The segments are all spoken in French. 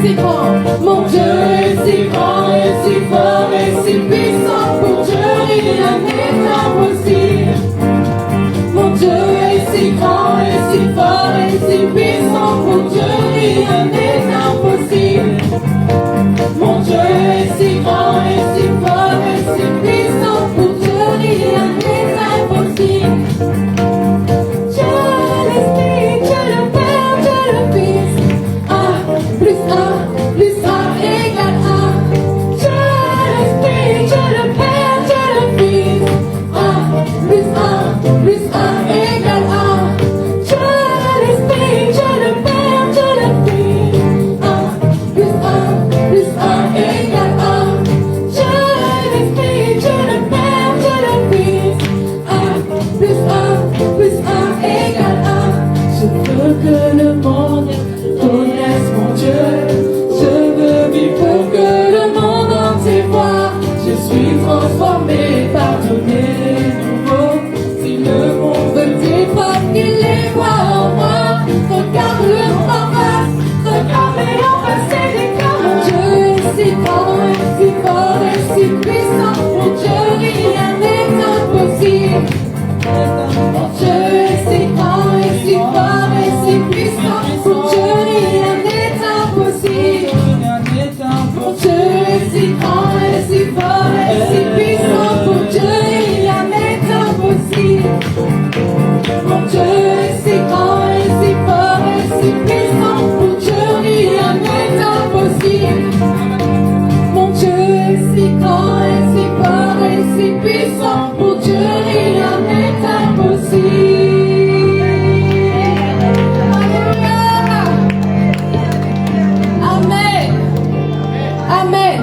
si grand. Mon Dieu est si grand et si fort et si puissant. Pour Dieu, rien n'est impossible. Mon Dieu est si grand et si fort et si puissant. Pour Dieu, rien n'est impossible. Mon Dieu est si grand et si fort et si puissant. Pour Dieu, rien n'est impossible. Dieu l'Esprit, Dieu le Père, Dieu le Fils. Plus 1 égale 1. Dieu l'Esprit, Dieu le Père, Dieu le Fils. Plus 1 égale 1. Dieu l'Esprit, Dieu le Père, Dieu le Fils. Plus 1 égale 1. Dieu l'Esprit, Dieu le Père, Dieu le Fils. Plus 1 égale 1. Je veux que le monde connaisse mon Dieu. Je veux vivre pour que le monde entier voit. Je suis transformé, pardonné, nouveau. Si le monde veut des preuves, qu'il les voit en moi. Regarde-le en face, regarde-les en face et déclare. Mon Dieu est si grand et si fort et si puissant. Mon Dieu, rien n'est impossible. Mon Dieu est si grand et si fort et si puissant. Mon Dieu, rien n'est impossible. Mon Dieu est si grand et si fort et si puissant. Mon Dieu, rien n'est impossible. Mon Dieu est si grand et si fort et si puissant. Mon Dieu, rien n'est impossible. Mon Dieu est si grand et si fort et si puissant. Mon Dieu, rien n'est impossible. Alléluia. Amen. Amen.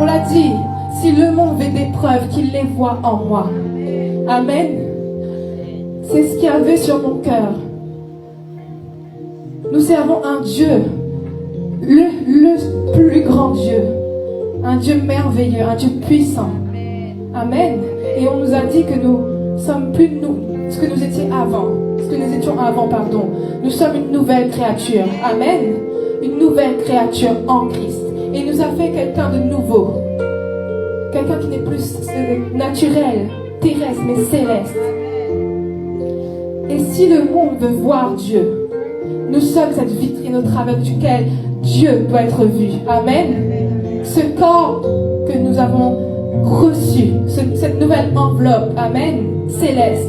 On l'a dit, si le monde veut des preuves, qu'il les voit en moi. Amen. C'est ce qu'il y avait sur mon cœur. Nous servons un Dieu, le plus grand Dieu, un Dieu merveilleux, un Dieu puissant. Amen. Et on nous a dit que nous sommes plus ce que nous étions avant. Nous sommes une nouvelle créature. Amen. Une nouvelle créature en Christ. Et il nous a fait quelqu'un de nouveau. Quelqu'un qui n'est plus naturel, terrestre, mais céleste. Et si le monde veut voir Dieu, nous sommes cette vitrine au travers duquel Dieu doit être vu. Amen. Ce corps que nous avons reçu, cette nouvelle enveloppe, amen, céleste,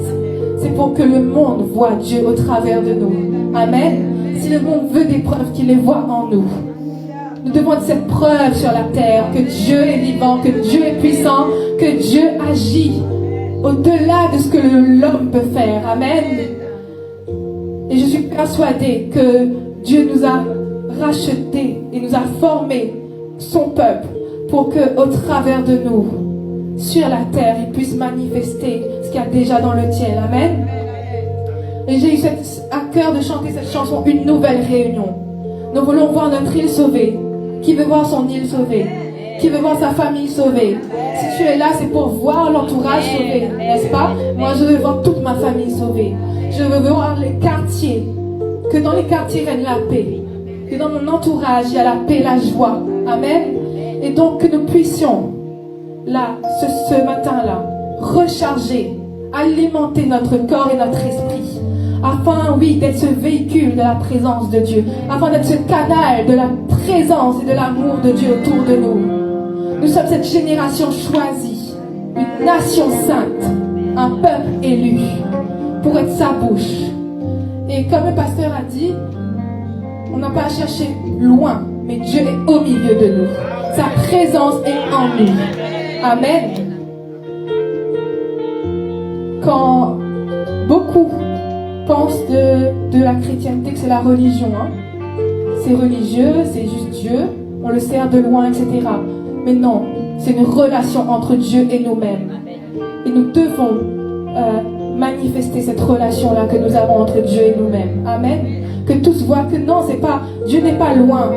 c'est pour que le monde voit Dieu au travers de nous. Amen. Si le monde veut des preuves, qu'il les voit en nous. Nous devons être cette preuve sur la terre que Dieu est vivant, que Dieu est puissant, que Dieu agit au-delà de ce que l'homme peut faire. Amen. Et je suis persuadée que Dieu nous a rachetés et nous a formés son peuple pour que, au travers de nous, sur la terre, il puisse manifester ce qu'il y a déjà dans le ciel. Amen. Et j'ai eu à cœur de chanter cette chanson, une nouvelle réunion. Nous voulons voir notre île sauvée. Qui veut voir son île sauvée? Qui veut voir sa famille sauvée? Si tu es là, c'est pour voir l'entourage sauvé, n'est-ce pas? Moi, je veux voir toute ma famille sauvée. Je veux voir les quartiers, que dans les quartiers règne la paix, que dans mon entourage, il y a la paix, la joie. Amen. Et donc, que nous puissions, là, ce matin-là, recharger, alimenter notre corps et notre esprit, afin, oui, d'être ce véhicule de la présence de Dieu, afin d'être ce canal de la présence et de l'amour de Dieu autour de nous. Nous sommes cette génération choisie, une nation sainte, un peuple élu, pour être sa bouche. Et comme le pasteur a dit, on n'a pas à chercher loin, mais Dieu est au milieu de nous. Sa présence est en nous. Amen. Quand beaucoup pensent de la chrétienté que c'est la religion, hein. C'est religieux, c'est juste Dieu, on le sert de loin, etc. Mais non, c'est une relation entre Dieu et nous-mêmes. Et nous devons manifester cette relation-là que nous avons entre Dieu et nous-mêmes. Amen. Que tous voient que non, c'est pas, Dieu n'est pas loin.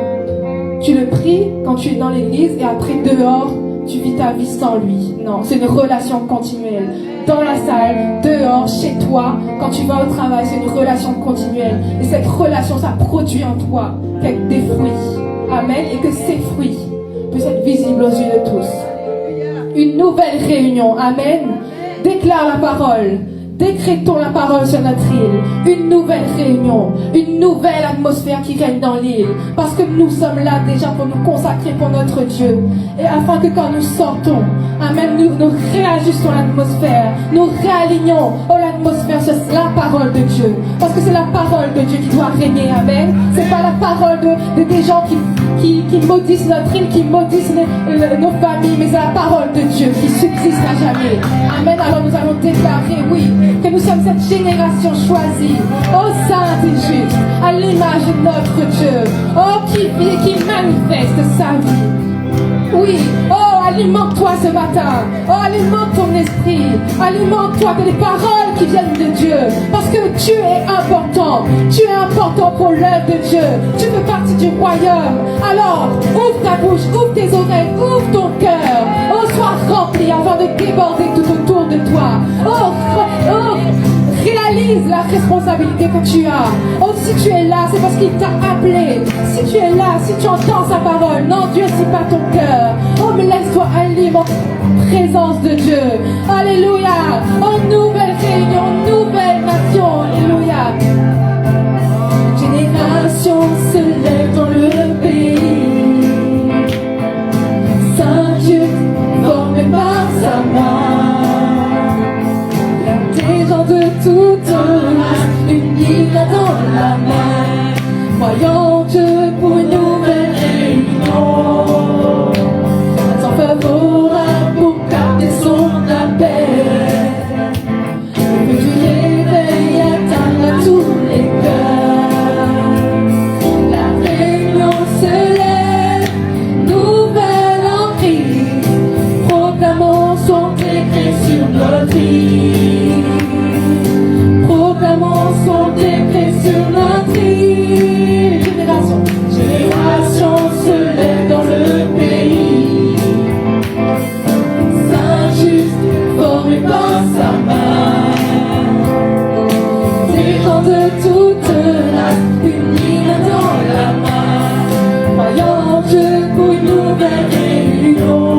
Tu le pries quand tu es dans l'église et après dehors, tu vis ta vie sans lui. Non, c'est une relation continuelle. Dans la salle, dehors, chez toi, quand tu vas au travail, c'est une relation continuelle. Et cette relation, ça produit en toi des fruits. Amen. Et que ces fruits puissent être visibles aux yeux de tous. Une nouvelle réunion. Amen. Déclare la parole. Décrétons la parole sur notre île. Une nouvelle réunion. Une nouvelle atmosphère qui règne dans l'île. Parce que nous sommes là déjà pour nous consacrer pour notre Dieu. Et afin que quand nous sortons, amen, nous réajustons l'atmosphère. Nous réalignons l'atmosphère sur la parole de Dieu. Parce que c'est la parole de Dieu qui doit régner. Amen. C'est pas la parole des gens qui maudissent notre île, qui maudissent nos familles, mais c'est la parole de Dieu qui subsiste à jamais. Amen. Alors nous allons déclarer, oui, que nous sommes cette génération choisie, oh sainte et juste, à l'image de notre Dieu, oh qui manifeste sa vie. Oui, oh alimente-toi ce matin, oh alimente ton esprit, alimente-toi de les paroles qui viennent de Dieu, parce que tu es important pour l'œuvre de Dieu, tu fais partie du royaume. Alors ouvre ta bouche, ouvre tes oreilles, ouvre ton cœur, oh sois rempli afin de déborder tout autour de toi. Réalise la responsabilité que tu as. Oh, si tu es là, c'est parce qu'il t'a appelé. Si tu es là, si tu entends sa parole, n'endurcis pas ton cœur. Oh, mais laisse-toi alimenter la présence de Dieu. Alléluia. Oh, nouvelle réunion, nouvelle nation. Alléluia. Génération se lève dans le pays. Saint Dieu, formé par sa main. Des gens de toute race, unis là dans la main, voyons Dieu pour une nouvelle réunion. Un temps favorable pour capter son appel. Le feu du réveil atteindra tous les cœurs. La réunion se lève, nouvelle en Christ. Proclamons son décret sur notre vie. Son décret sur notre île. Génération se lève dans le pays. Saint juste, formé par sa main. Des gens de toute race, unis dans la main. Voyons Dieu pour une nouvelle réunion.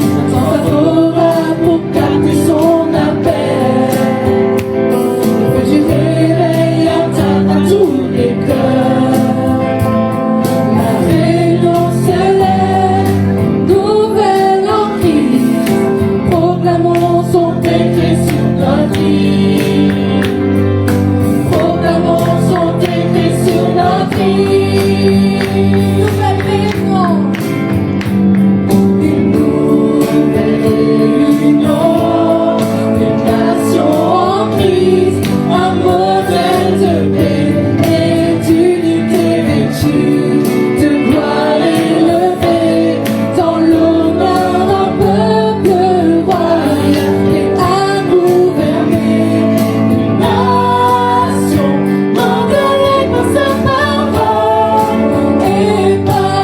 Un temps favorable pour capter son appel. Par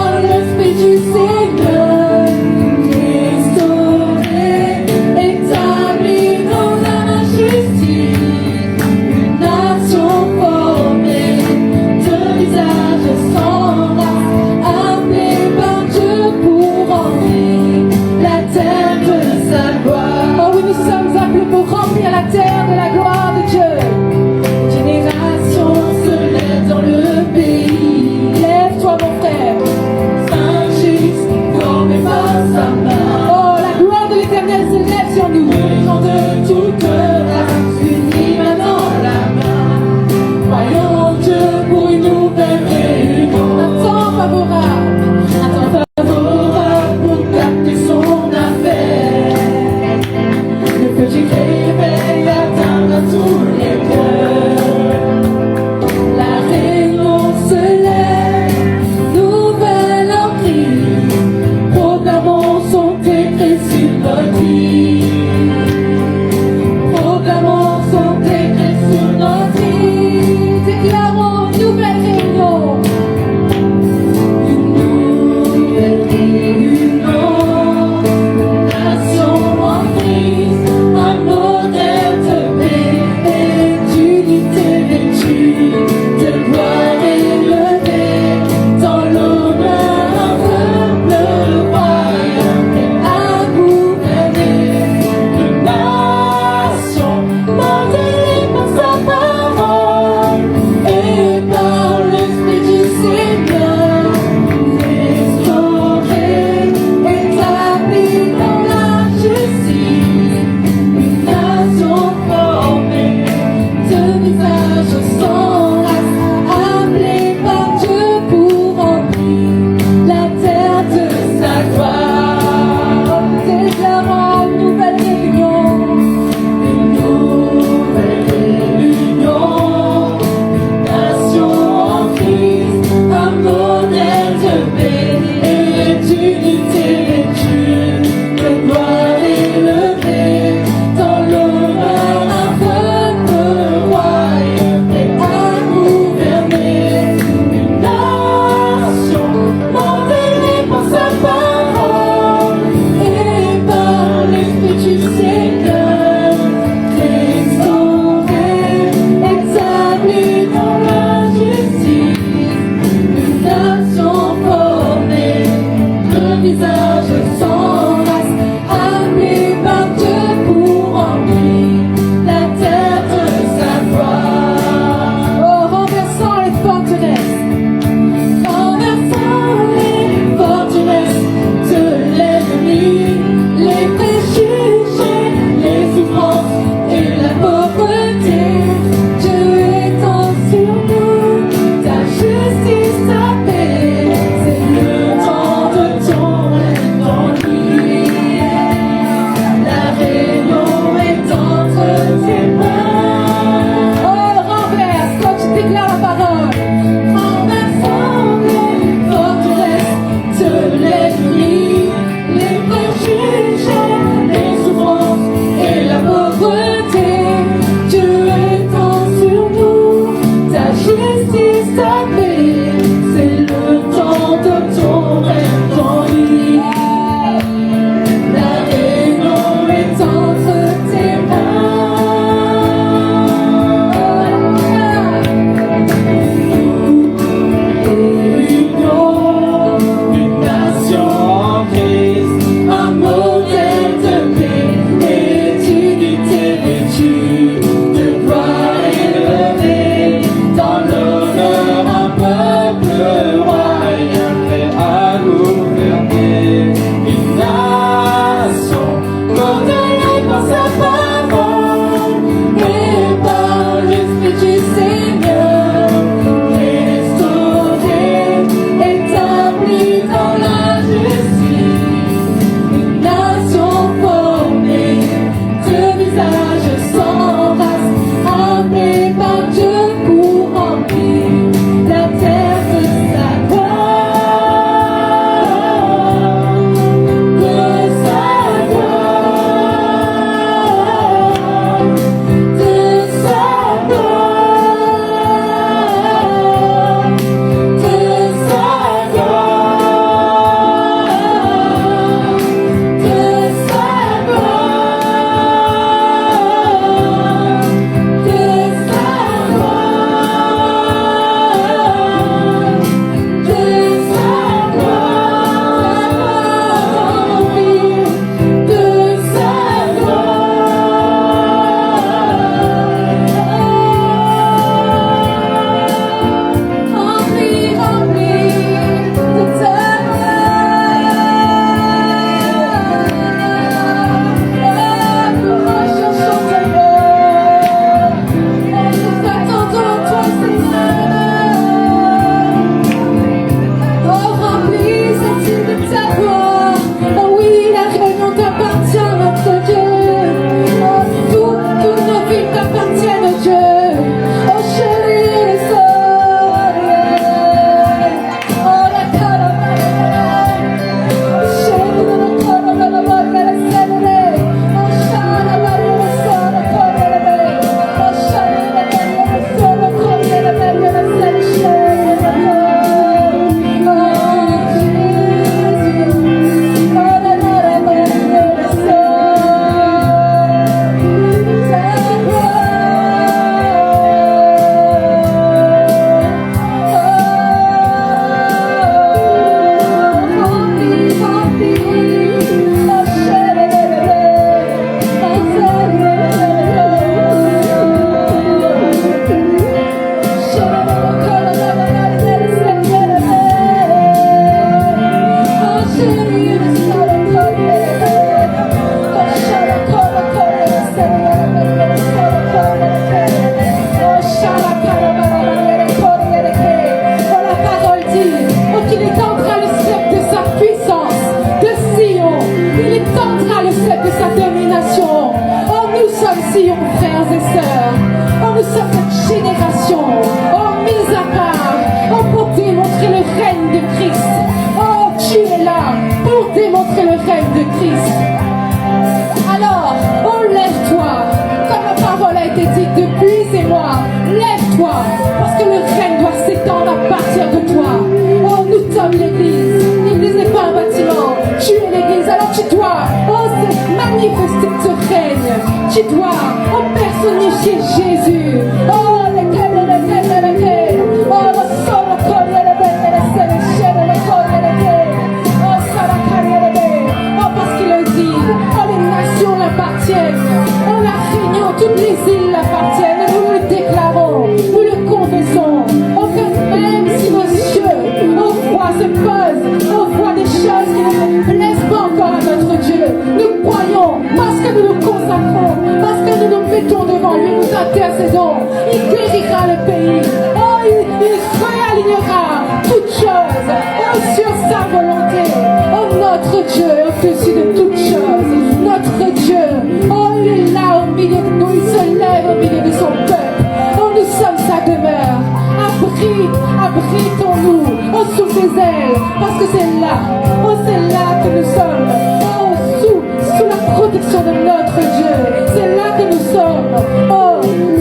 tu dois personnifier Jésus. Oh, parce qu'il le dit, les nations l'appartiennent. La réunion, toutes les îles l'appartiennent. Et nous le déclarons, nous le confessons. Que même si nos yeux, se posent, on voit des choses qui ne plaisent pas encore à notre Dieu. Nous croyons, parce que nous nous consacrons, parce que nous nous mettons devant lui, nous intercédons. Il guérira le pays. Il réalignera toutes choses sur sa volonté. Notre Dieu est au-dessus de toutes choses. Notre Dieu, il est là au milieu de nous, il se lève au milieu de son peuple. Nous sommes sa demeure. Abritons-nous sous ses ailes, parce que c'est là que nous sommes, sous la protection de notre Dieu. C'est là que nous sommes,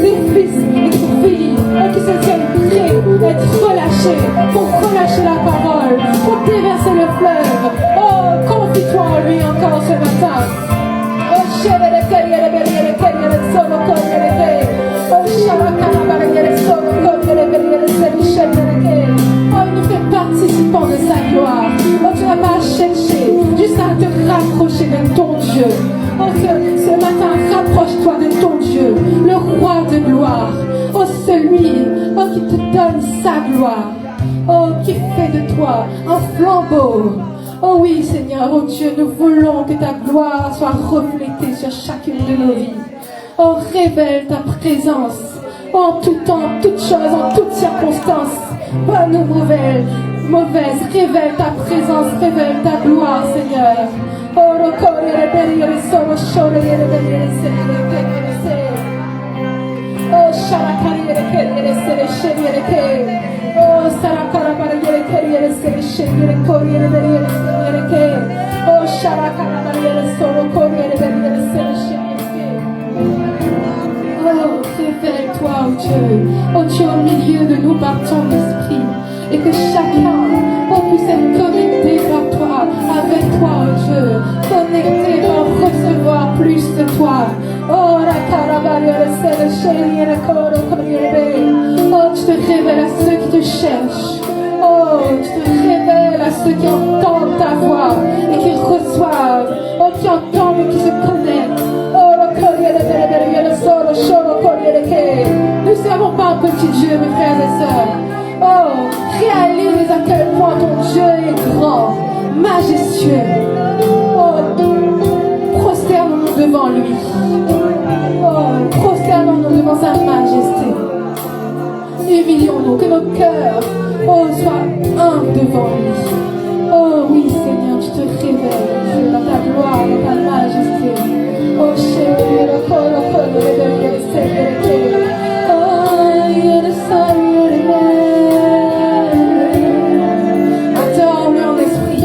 des fils et des filles qui se tiennent prêts à être relâchés, pour relâcher la parole, pour déverser le fleuve. Confie-toi en lui encore ce matin. Il nous fait participants de sa gloire. Tu n'as pas à chercher, juste à te rapprocher de ton Dieu. Ce matin, rapproche-toi de ton Dieu, le roi de gloire. Celui qui te donne sa gloire. Qui fait de toi un flambeau. Oh oui, Seigneur, oh Dieu, nous voulons que ta gloire soit reflétée sur chacune de nos vies. Révèle ta présence en tout temps, en toutes choses, en toutes circonstances. Bonne ou mauvaise, révèle ta présence, révèle ta gloire, Seigneur. Révèle-toi, oh Dieu. Oh Dieu, au milieu de nous par ton esprit. Et que chacun puisse être connecté par toi, avec toi, oh Dieu. Connecté pour recevoir plus de toi. Tu te révèles à ceux qui te cherchent. Tu te révèles à ceux qui entendent ta voix et qui reçoivent. Qui entendent et qui se connectent. Nous ne servons pas un petit Dieu, mes frères et sœurs. Réalise à quel point ton Dieu est grand, majestueux. Prosternons-nous devant lui. Prosternons-nous devant sa majesté. Humilions-nous, que nos cœurs soient humbles devant lui. Oh oui, Seigneur, tu te révèles dans ta gloire, dans ta majesté. Adore-le en esprit,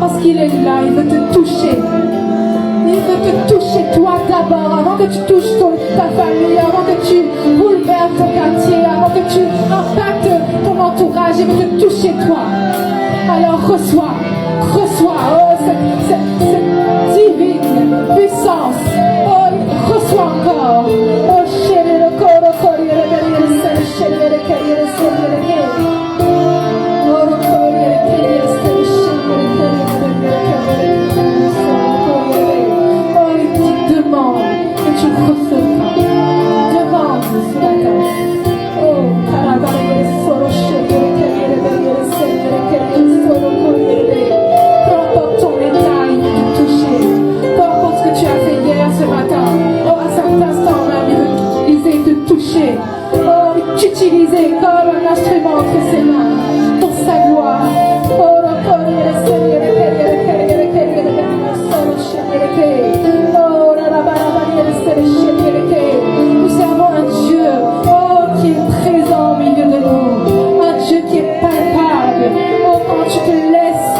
parce qu'il est là, il veut te toucher. Il veut te toucher toi d'abord, avant que tu touches ta famille, avant que tu bouleverses ton quartier, avant que tu impactes ton entourage, il veut te toucher toi. Alors reçois cette divine puissance. Reçois encore. Il demande que tu recevras. Demande ce matin. Peu importe ton état, il veut te toucher. Peu importe ce que tu as fait hier ce matin. À cet instant même, il veut t'utiliser, te toucher. T'utiliser comme un instrument entre ses mains pour sa gloire. Nous servons un Dieu qui est présent au milieu de nous, un Dieu qui est palpable. Quand tu te laisses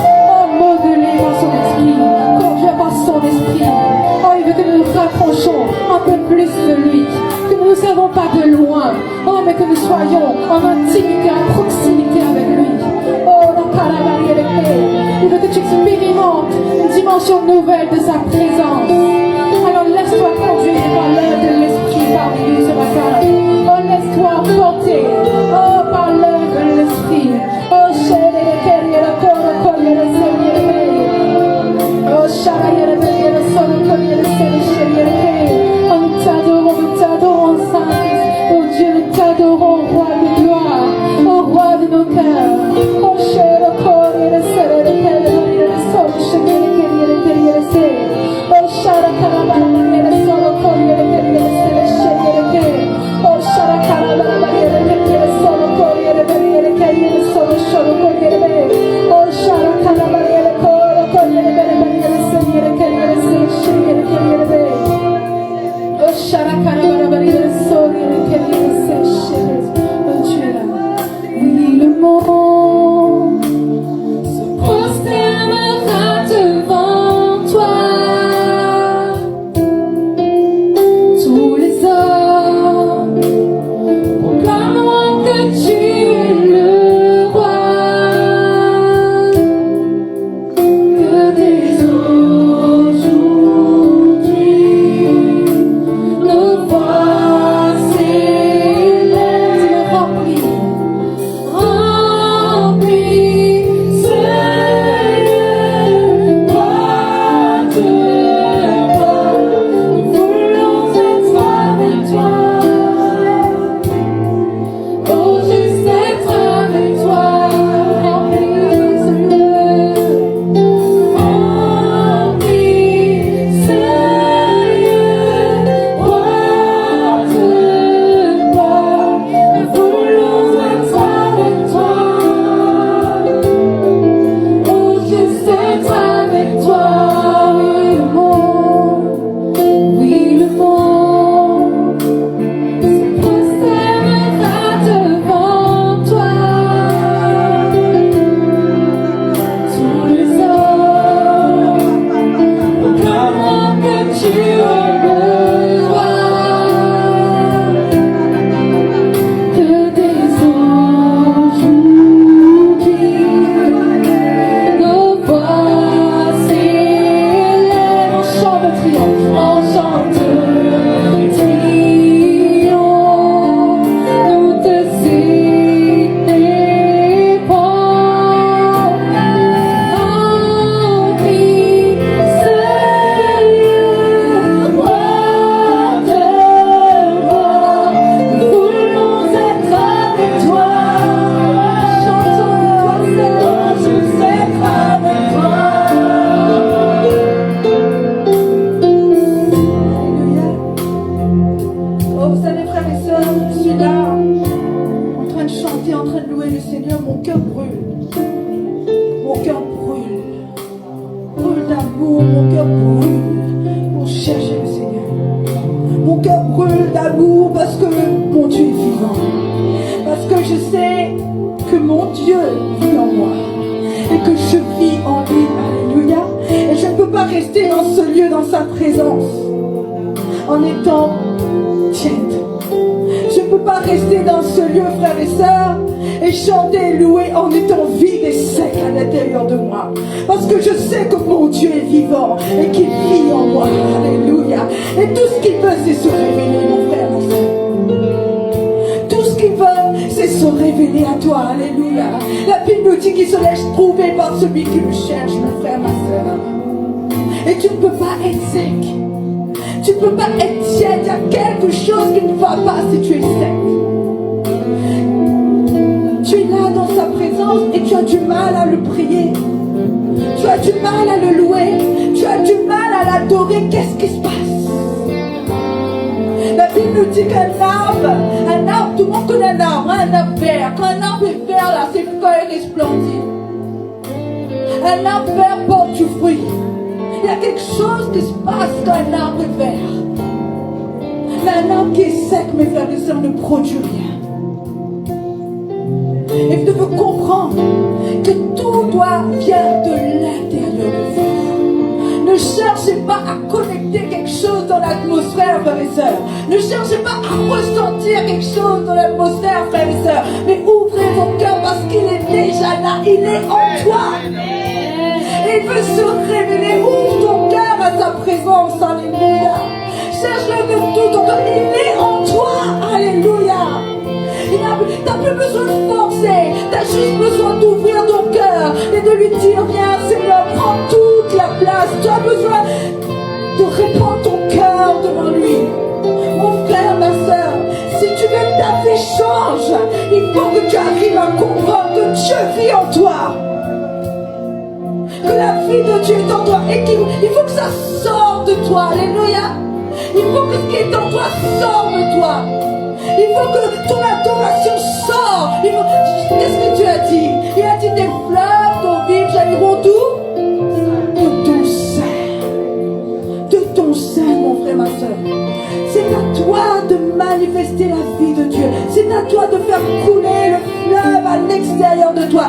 modeler par son esprit, conduire par son esprit, il veut que nous nous rapprochons un peu plus de lui, que nous ne servons pas de loin, mais que nous soyons en intimité, en proximité avec lui. Il veut que tu expérimentes une dimension nouvelle de sa présence. Alors laisse-toi conduire par brûle. Mon cœur brûle. Brûle d'amour, mon cœur brûle pour chercher le Seigneur. Mon cœur brûle d'amour parce que mon Dieu est vivant. Parce que je sais que mon Dieu vit en moi. Et que je vis en lui. Alléluia. Et je ne peux pas rester dans ce lieu, dans sa présence, en étant tiède. Je ne peux pas rester dans ce lieu, frères et sœurs, et chanter et louer en étant vide et sec à l'intérieur de moi. Parce que je sais que mon Dieu est vivant et qu'il vit en moi. Alléluia. Et tout ce qu'il veut, c'est se révéler, mon frère, mon frère. Tout ce qu'il veut, c'est se révéler à toi. Alléluia. La Bible nous dit qu'il se laisse trouver par celui qui le cherche, mon frère, ma sœur. Et tu ne peux pas être sec. Tu ne peux pas être tiède. Il y a quelque chose qui ne va pas si tu es sec. Tu es là dans sa présence et tu as du mal à le prier. Tu as du mal à le louer. Tu as du mal à l'adorer. Qu'est-ce qui se passe? La Bible nous dit qu'un arbre, tout le monde connaît un arbre vert. Quand un arbre est vert, là, ses feuilles resplendissent. Un arbre vert porte du fruit. Il y a quelque chose qui se passe quand un arbre est vert. Mais un arbre qui est sec, mes frères et sœurs, ne produit rien. Et vous devez comprendre que tout doit venir de l'intérieur de vous. Ne cherchez pas à connecter quelque chose dans l'atmosphère, frères et sœurs. Ne cherchez pas à ressentir quelque chose dans l'atmosphère, frères et sœurs. Mais ouvrez vos cœurs parce qu'il est déjà là. Il est en toi. Il veut se révéler. Ouvre ton cœur à sa présence. Alléluia. Cherche-le de tout ton cœur. Il est en toi. Alléluia. Tu n'as plus besoin de forcer. Tu as juste besoin d'ouvrir ton cœur et de lui dire: viens Seigneur, prends toute la place. Tu as besoin de répandre ton cœur devant lui. Mon frère, ma soeur, si tu veux que ta vie change, il faut que tu arrives à comprendre que Dieu vit en toi. Que la vie de Dieu est en toi et qu'il faut que ça sorte de toi. Alléluia. Il faut que ce qui est en toi sorte de toi. Il faut que ton adoration sorte. Qu'est-ce que Dieu a dit? Il a dit: des fleuves d'eau vive jailliront d'où? De ton sein. De ton sein, mon frère, ma soeur. C'est à toi de manifester la vie de Dieu. C'est à toi de faire couler le fleuve à l'extérieur de toi.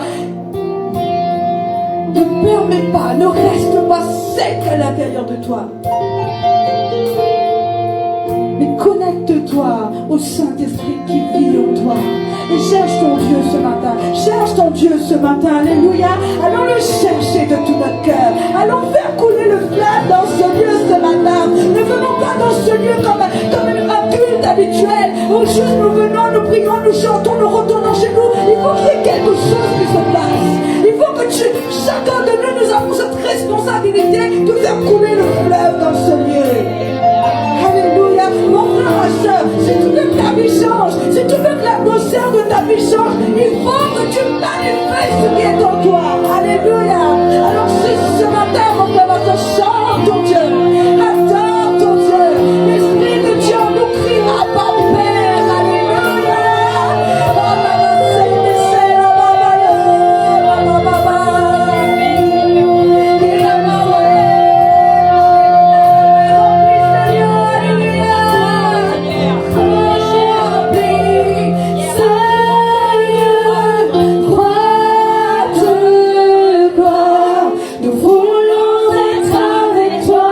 Ne permets pas, ne reste pas sec à l'intérieur de toi. Mais connecte-toi au Saint-Esprit qui vit en toi. Et cherche ton Dieu ce matin. Cherche ton Dieu ce matin. Alléluia. Allons le chercher de tout notre cœur. Allons faire couler le fleuve dans ce lieu ce matin. Ne venons pas dans ce lieu comme un culte habituel où juste nous venons, nous prions, nous chantons, nous retournons chez nous. Il faut qu'il y ait quelque chose qui se passe. Il faut que chacun de nous avons cette responsabilité de faire couler le fleuve dans ce lieu. Alléluia. Mon frère, ma soeur, si tu veux que ta vie change, si tu veux que l'atmosphère de ta vie change, il faut que tu manifestes ce qui est en toi. Alléluia. Alors si ce matin, mon frère, ma soeur, chante ton Dieu, adore ton Dieu. L'Esprit de Dieu nous criera par Père. Alléluia. Nous voulons être avec toi.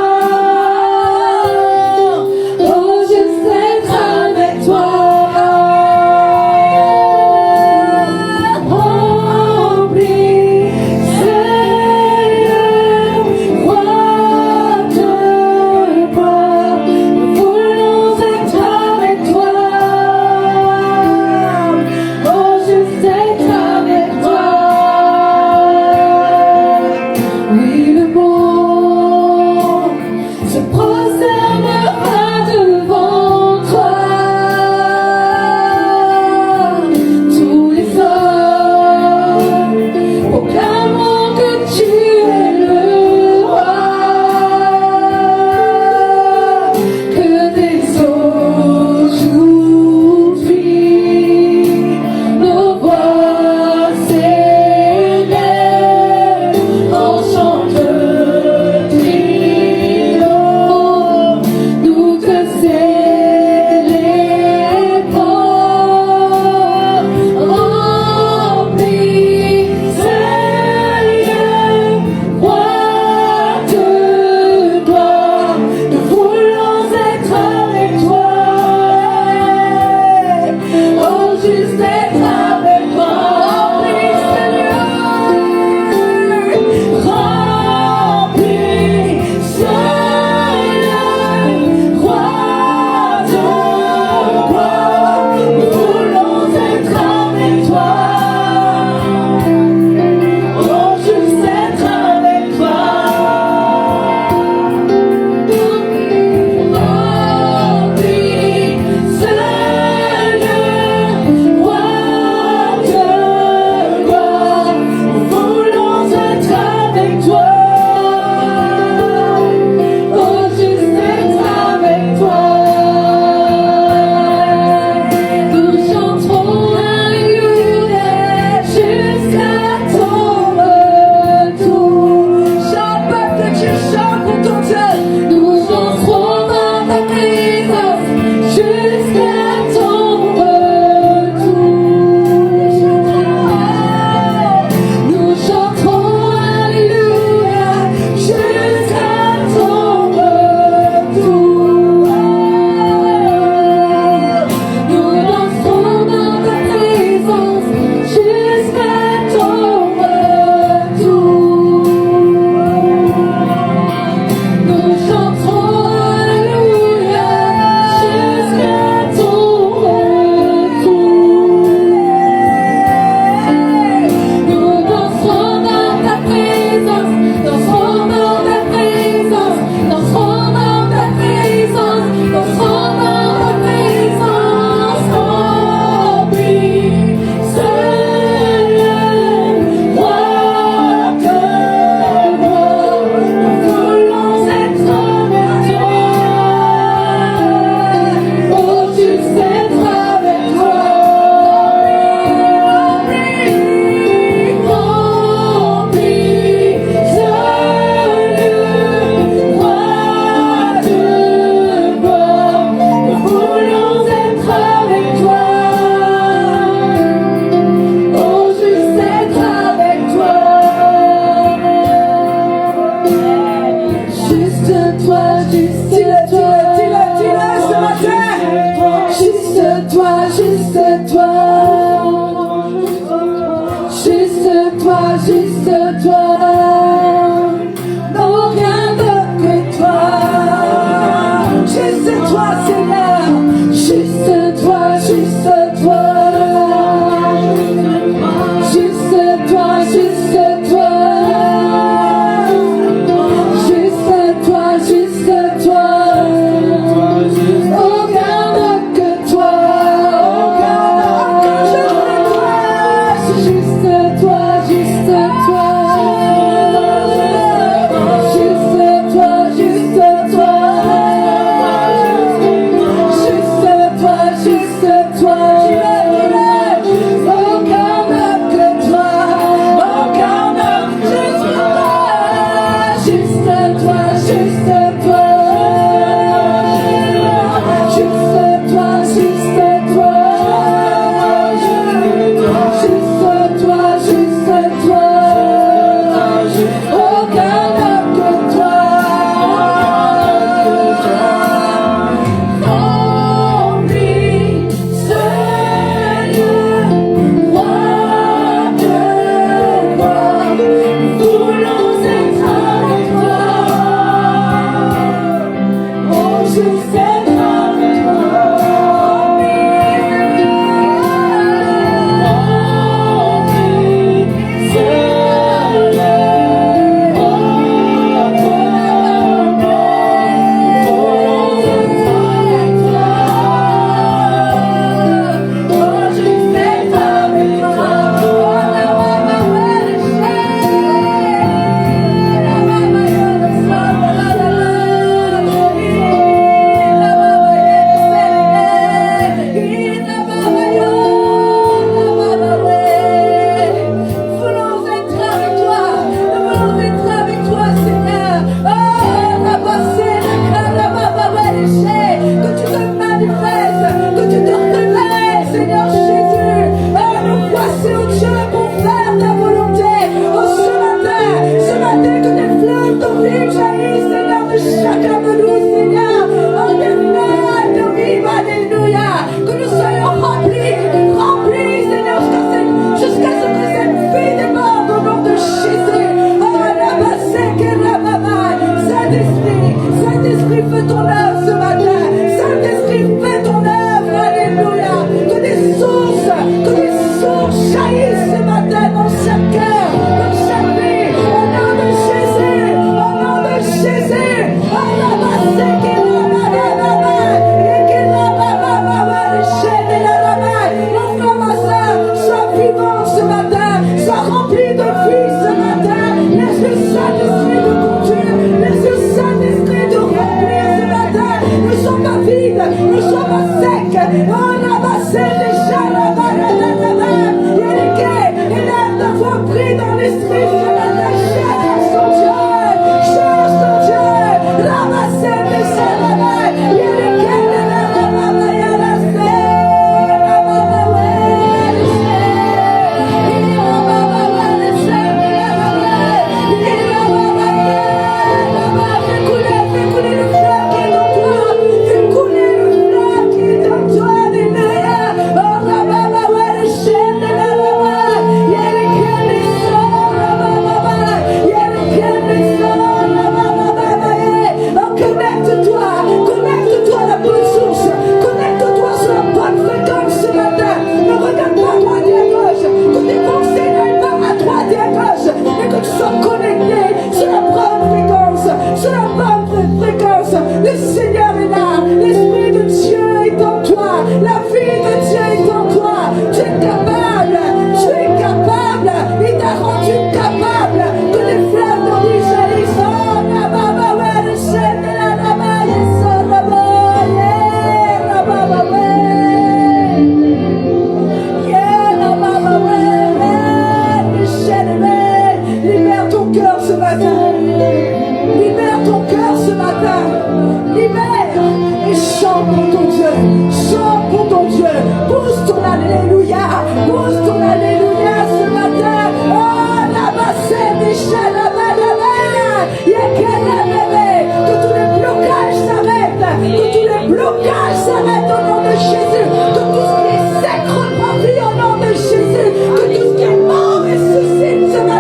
Jésus, que tout ce qui est mort ressuscite ce matin.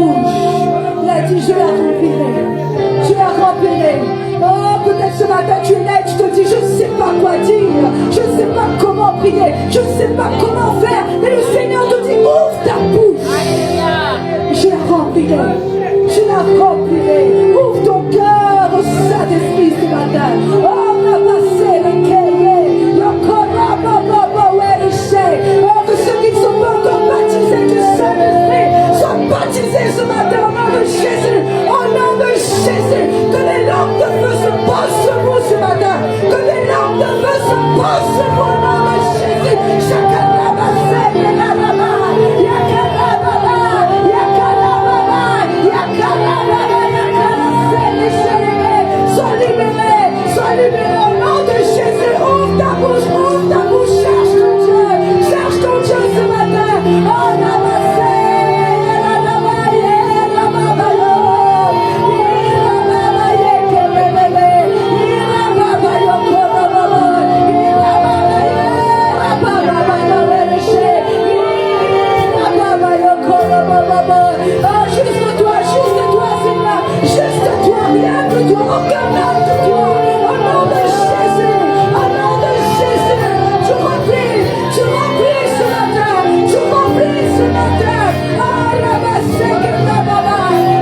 bouche. Il a dit, je la remplirai. Je la remplirai. Oh, peut-être ce matin tu es là et tu te dis, je ne sais pas quoi dire. Je ne sais pas comment prier. Je ne sais pas comment faire. Mais le Seigneur te dit, ouvre ta bouche. Je la remplirai. Je la remplirai. Ouvre ton cœur au Saint-Esprit ce matin. Oh, que ceux qui ne sont pas encore baptisés du Saint-Esprit soient baptisés ce matin au nom de Jésus. Au nom de Jésus. Que les lampes de feu se posent sur vous ce matin. Que les lampes de feu se posent sur vous au nom de Jésus. Chacun la basse, la baba, yakarababa, yakarababa, yakarababa, yakarababa, sois libéré, sois libéré au nom de Jésus. Ouvre ta bouche, cherche ton Dieu. Cherche ton Dieu ce matin. Oh, namaste, namaste, namaste. Juste toi, Seigneur. Juste toi, rien que toi, aucun homme que toi. Au nom de Jésus, au nom de Jésus, tu remplis ce matin, tu remplis ce matin. Ah, la basse, la baba, ah,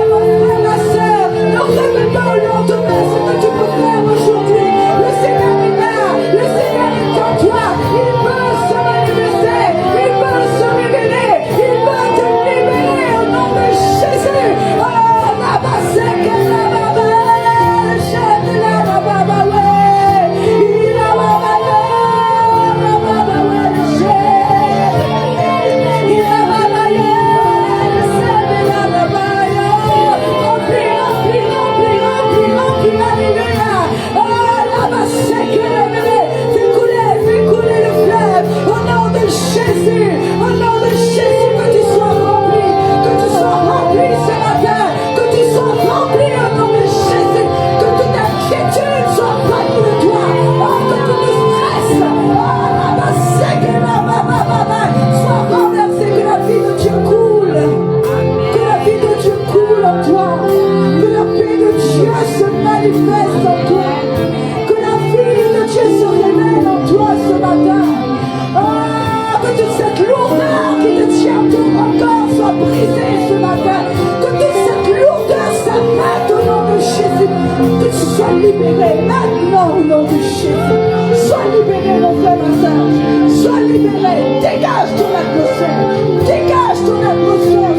mon frère, ma soeur, ne remets pas au lendemain ce que tu peux faire aujourd'hui. Le Seigneur est là, le Seigneur est en toi. Il veut se manifester, il veut se révéler, il veut te libérer au nom de Jésus. Oh, la basse, la baba, la baba, ouais. Il a baba, la baba, ouais, il a baba, la baba, remplis, alléluia. Oh, la basse, fais couler le fleuve au nom de Jésus, au nom de Jésus, que tu sois rempli ce matin, que tu sois rempli au nom de Jésus, que toute inquiétude soit bannie de toi, oh, que tout le stress, oh, la basse, soit renversé, que la vie de Dieu coule, que la vie de Dieu coule en toi, que la paix de Dieu se manifeste en toi, que la vie de Dieu se révèle en toi ce matin. Oh, que toute cette lourdeur qui te tient ton corps soit brisée ce matin, que toute cette lourdeur s'arrête au nom de Jésus, que tu sois libéré maintenant au nom de Jésus. Sois libéré mon frère, ma soeur, sois libéré, dégage ton atmosphère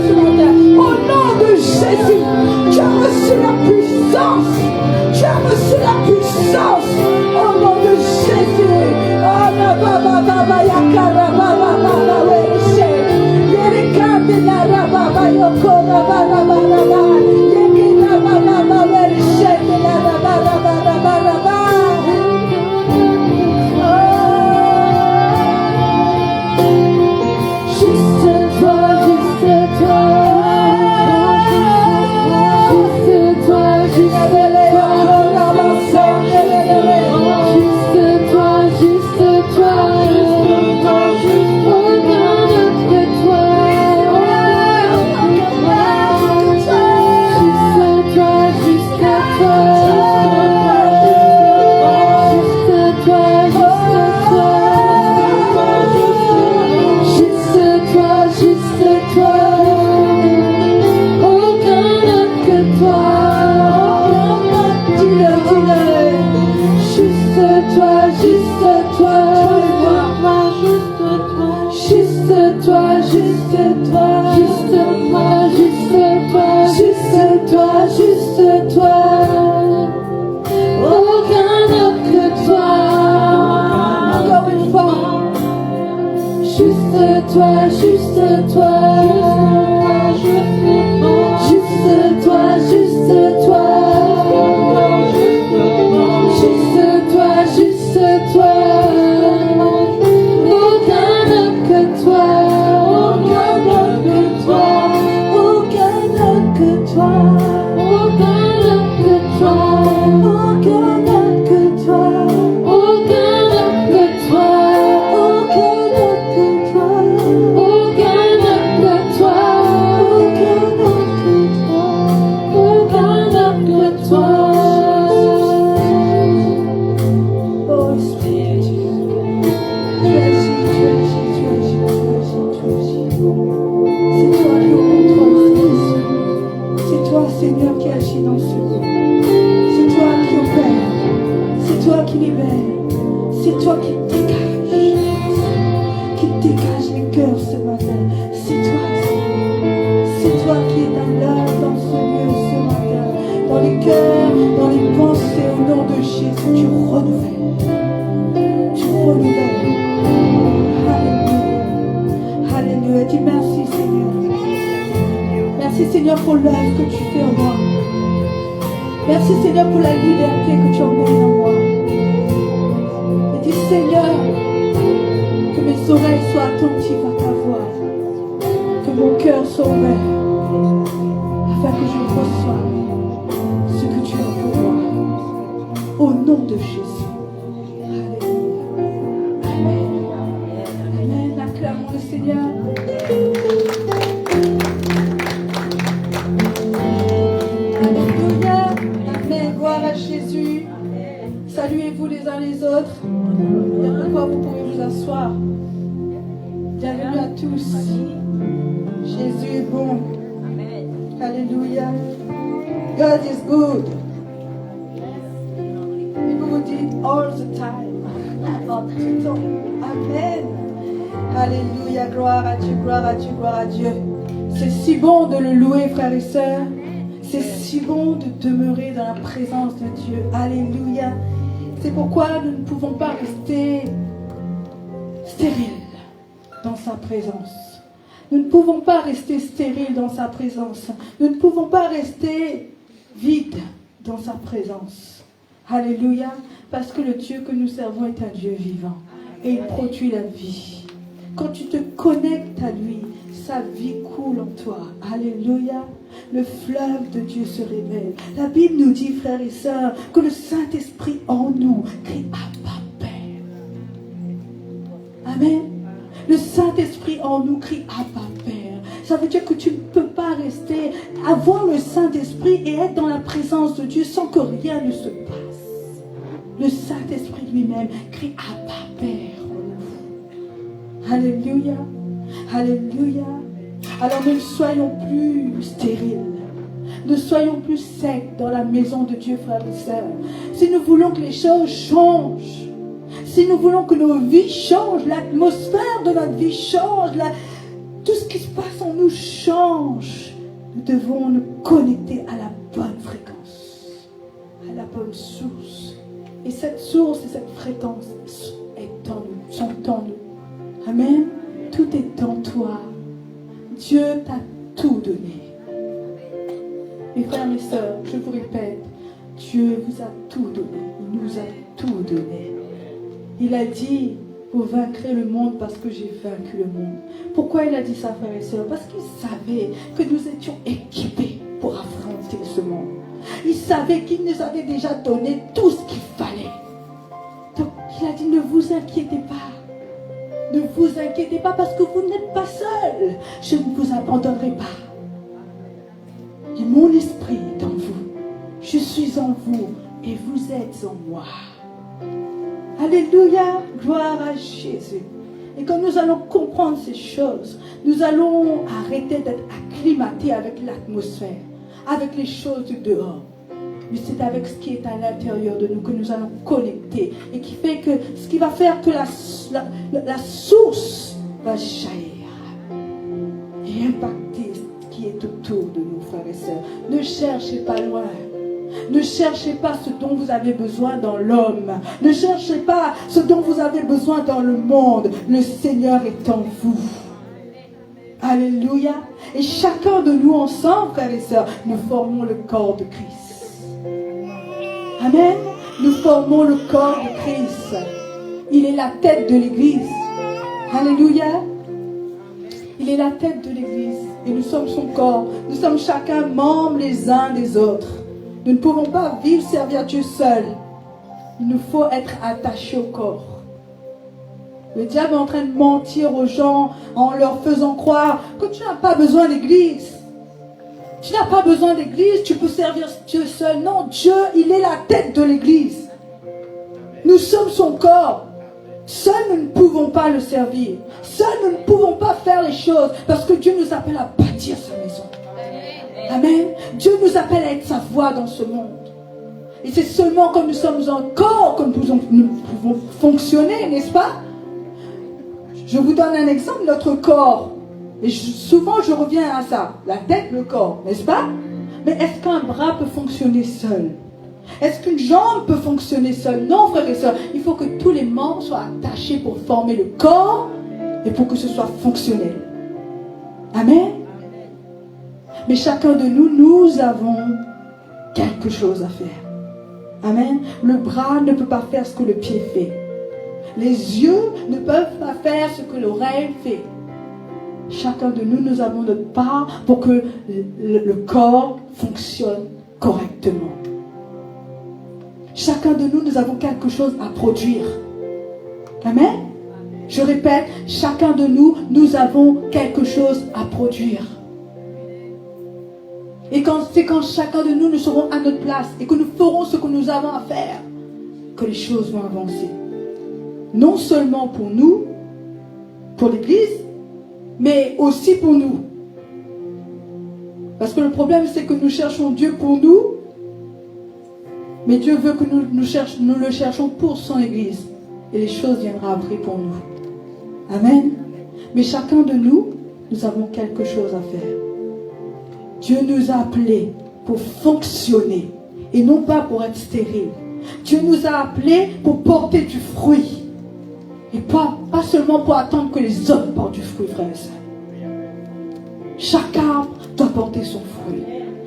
ce matin, au nom de Jésus. Tu as reçu la puissance, au nom de Jésus. Oh, la baba, baba, yakara, baba, baba, weshe. Yerekande, la baba, yokora, baba, baba, yekira, baba, baba, weshe, la baba, baba, baba. Juste toi, juste toi. Aucun qui libère. C'est toi qui dégage les cœurs ce matin. C'est toi, Seigneur. C'est toi qui es dans l'âme, dans ce lieu ce matin. Dans les cœurs, dans les pensées, au nom de Jésus, tu renouvelles. Tu renouvelles. Alléluia. Alléluia. Dis merci, Seigneur. Merci, Seigneur, pour l'œuvre que tu fais en moi. Merci, Seigneur, pour la liberté que tu emmènes en moi. Et dis, Seigneur, que mes oreilles soient attentives à ta voix, que mon cœur soit ouvert, afin que je reçoive ce que tu as pour moi. Au nom de Jésus. Alléluia. Amen. Amen. Acclamons le Seigneur. Alléluia. Amen. Gloire à Jésus. Saluez-vous les uns les autres. Bien encore, vous pouvez vous asseoir. Bienvenue à tous. Jésus est bon. Alléluia. God is good. People vous dit all the time. Tout le temps. Amen. Alléluia. Gloire à Dieu, gloire à Dieu, gloire à Dieu. C'est si bon de le louer, frères et sœurs. C'est si bon de demeurer dans la présence de Dieu. Alléluia. C'est pourquoi nous ne pouvons pas rester stériles dans sa présence. Nous ne pouvons pas rester stériles dans sa présence. Nous ne pouvons pas rester vides dans sa présence. Alléluia. Parce que le Dieu que nous servons est un Dieu vivant. Et il produit la vie. Quand tu te connectes à lui, sa vie coule en toi. Alléluia. Le fleuve de Dieu se révèle. La Bible nous dit, frères et sœurs, que le Saint-Esprit en nous crie Abba Père. Amen. Le Saint-Esprit en nous crie Abba Père. Ça veut dire que tu ne peux pas rester, avoir le Saint-Esprit et être dans la présence de Dieu sans que rien ne se passe. Le Saint-Esprit lui-même crie Abba Père en nous. Alléluia. Alléluia. Alors ne soyons plus stériles. Ne soyons plus secs dans la maison de Dieu, frères et sœurs. Si nous voulons que les choses changent, si nous voulons que nos vies changent, l'atmosphère de notre vie change, tout ce qui se passe en nous change, nous devons nous connecter à la bonne fréquence, à la bonne source. Et cette source et cette fréquence sont en nous. Amen. Tout est en toi. Dieu t'a tout donné. Mes frères, mes sœurs, je vous répète, Dieu vous a tout donné. Il nous a tout donné. Il a dit, vous vaincrez le monde parce que j'ai vaincu le monde. Pourquoi il a dit ça, frères et sœurs? Parce qu'il savait que nous étions équipés pour affronter ce monde. Il savait qu'il nous avait déjà donné tout ce qu'il fallait. Donc, il a dit, ne vous inquiétez pas. Ne vous inquiétez pas parce que vous n'êtes pas seul. Je ne vous abandonnerai pas. Et mon esprit est en vous. Je suis en vous et vous êtes en moi. Alléluia. Gloire à Jésus. Et quand nous allons comprendre ces choses, nous allons arrêter d'être acclimatés avec l'atmosphère, avec les choses du dehors. Mais c'est avec ce qui est à l'intérieur de nous que nous allons connecter et qui fait que ce qui va faire que la source va jaillir et impacter ce qui est autour de nous, frères et sœurs. Ne cherchez pas loin. Ne cherchez pas ce dont vous avez besoin dans l'homme. Ne cherchez pas ce dont vous avez besoin dans le monde. Le Seigneur est en vous. Alléluia. Et chacun de nous ensemble, frères et sœurs, nous formons le corps de Christ. Amen. Nous formons le corps de Christ. Il est la tête de l'Église. Alléluia. Il est la tête de l'Église. Et nous sommes son corps. Nous sommes chacun membres les uns des autres. Nous ne pouvons pas vivre, servir Dieu seul. Il nous faut être attachés au corps. Le diable est en train de mentir aux gens en leur faisant croire que tu n'as pas besoin d'église. Tu n'as pas besoin d'église, tu peux servir Dieu seul. Non, Dieu, il est la tête de l'église. Nous sommes son corps. Seuls, nous ne pouvons pas le servir. Seuls, nous ne pouvons pas faire les choses parce que Dieu nous appelle à bâtir sa maison. Amen. Dieu nous appelle à être sa voix dans ce monde. Et c'est seulement quand nous sommes un corps que nous pouvons fonctionner, n'est-ce pas? Je vous donne un exemple, notre corps. Et souvent je reviens à ça. La tête, le corps, n'est-ce pas? Mais est-ce qu'un bras peut fonctionner seul? Est-ce qu'une jambe peut fonctionner seule? Non, frères et sœurs. Il faut que tous les membres soient attachés pour former le corps et pour que ce soit fonctionnel. Amen. Mais chacun de nous, nous avons quelque chose à faire. Amen. Le bras ne peut pas faire ce que le pied fait. Les yeux ne peuvent pas faire ce que l'oreille fait. Chacun de nous, nous avons notre part pour que le corps fonctionne correctement. Chacun de nous, nous avons quelque chose à produire. Amen. Je répète, chacun de nous, nous avons quelque chose à produire. Et c'est quand chacun de nous, nous serons à notre place et que nous ferons ce que nous avons à faire, que les choses vont avancer. Non seulement pour nous, pour l'Église, mais aussi pour nous. Parce que le problème, c'est que nous cherchons Dieu pour nous, mais Dieu veut que nous le cherchons pour son Église. Et les choses viendront après pour nous. Amen. Mais chacun de nous, nous avons quelque chose à faire. Dieu nous a appelés pour fonctionner et non pas pour être stériles. Dieu nous a appelés pour porter du fruit. Et pas seulement pour attendre que les autres portent du fruit, frères et sœurs. Chaque arbre doit porter son fruit.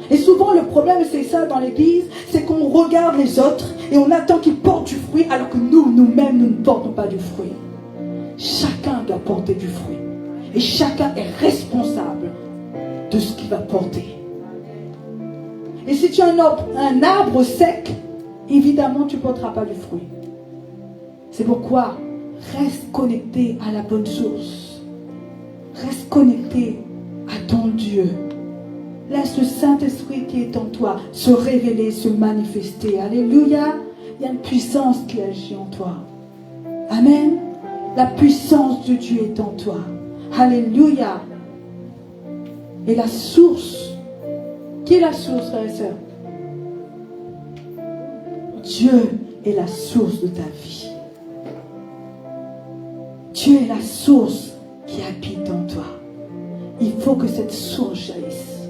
Et souvent le problème, c'est ça dans l'église, c'est qu'on regarde les autres et on attend qu'ils portent du fruit alors que nous-mêmes, nous ne portons pas du fruit. Chacun doit porter du fruit. Et chacun est responsable de ce qu'il va porter. Et si tu as un arbre sec, évidemment tu ne porteras pas du fruit. C'est pourquoi reste connecté à la bonne source. Reste connecté à ton Dieu. Laisse le Saint-Esprit qui est en toi se révéler, se manifester. Alléluia. Il y a une puissance qui agit en toi. Amen. La puissance de Dieu est en toi. Alléluia. Et la source. Qui est la source, frères et sœurs? Dieu est la source de ta vie. Dieu est la source qui habite en toi. Il faut que cette source jaillisse.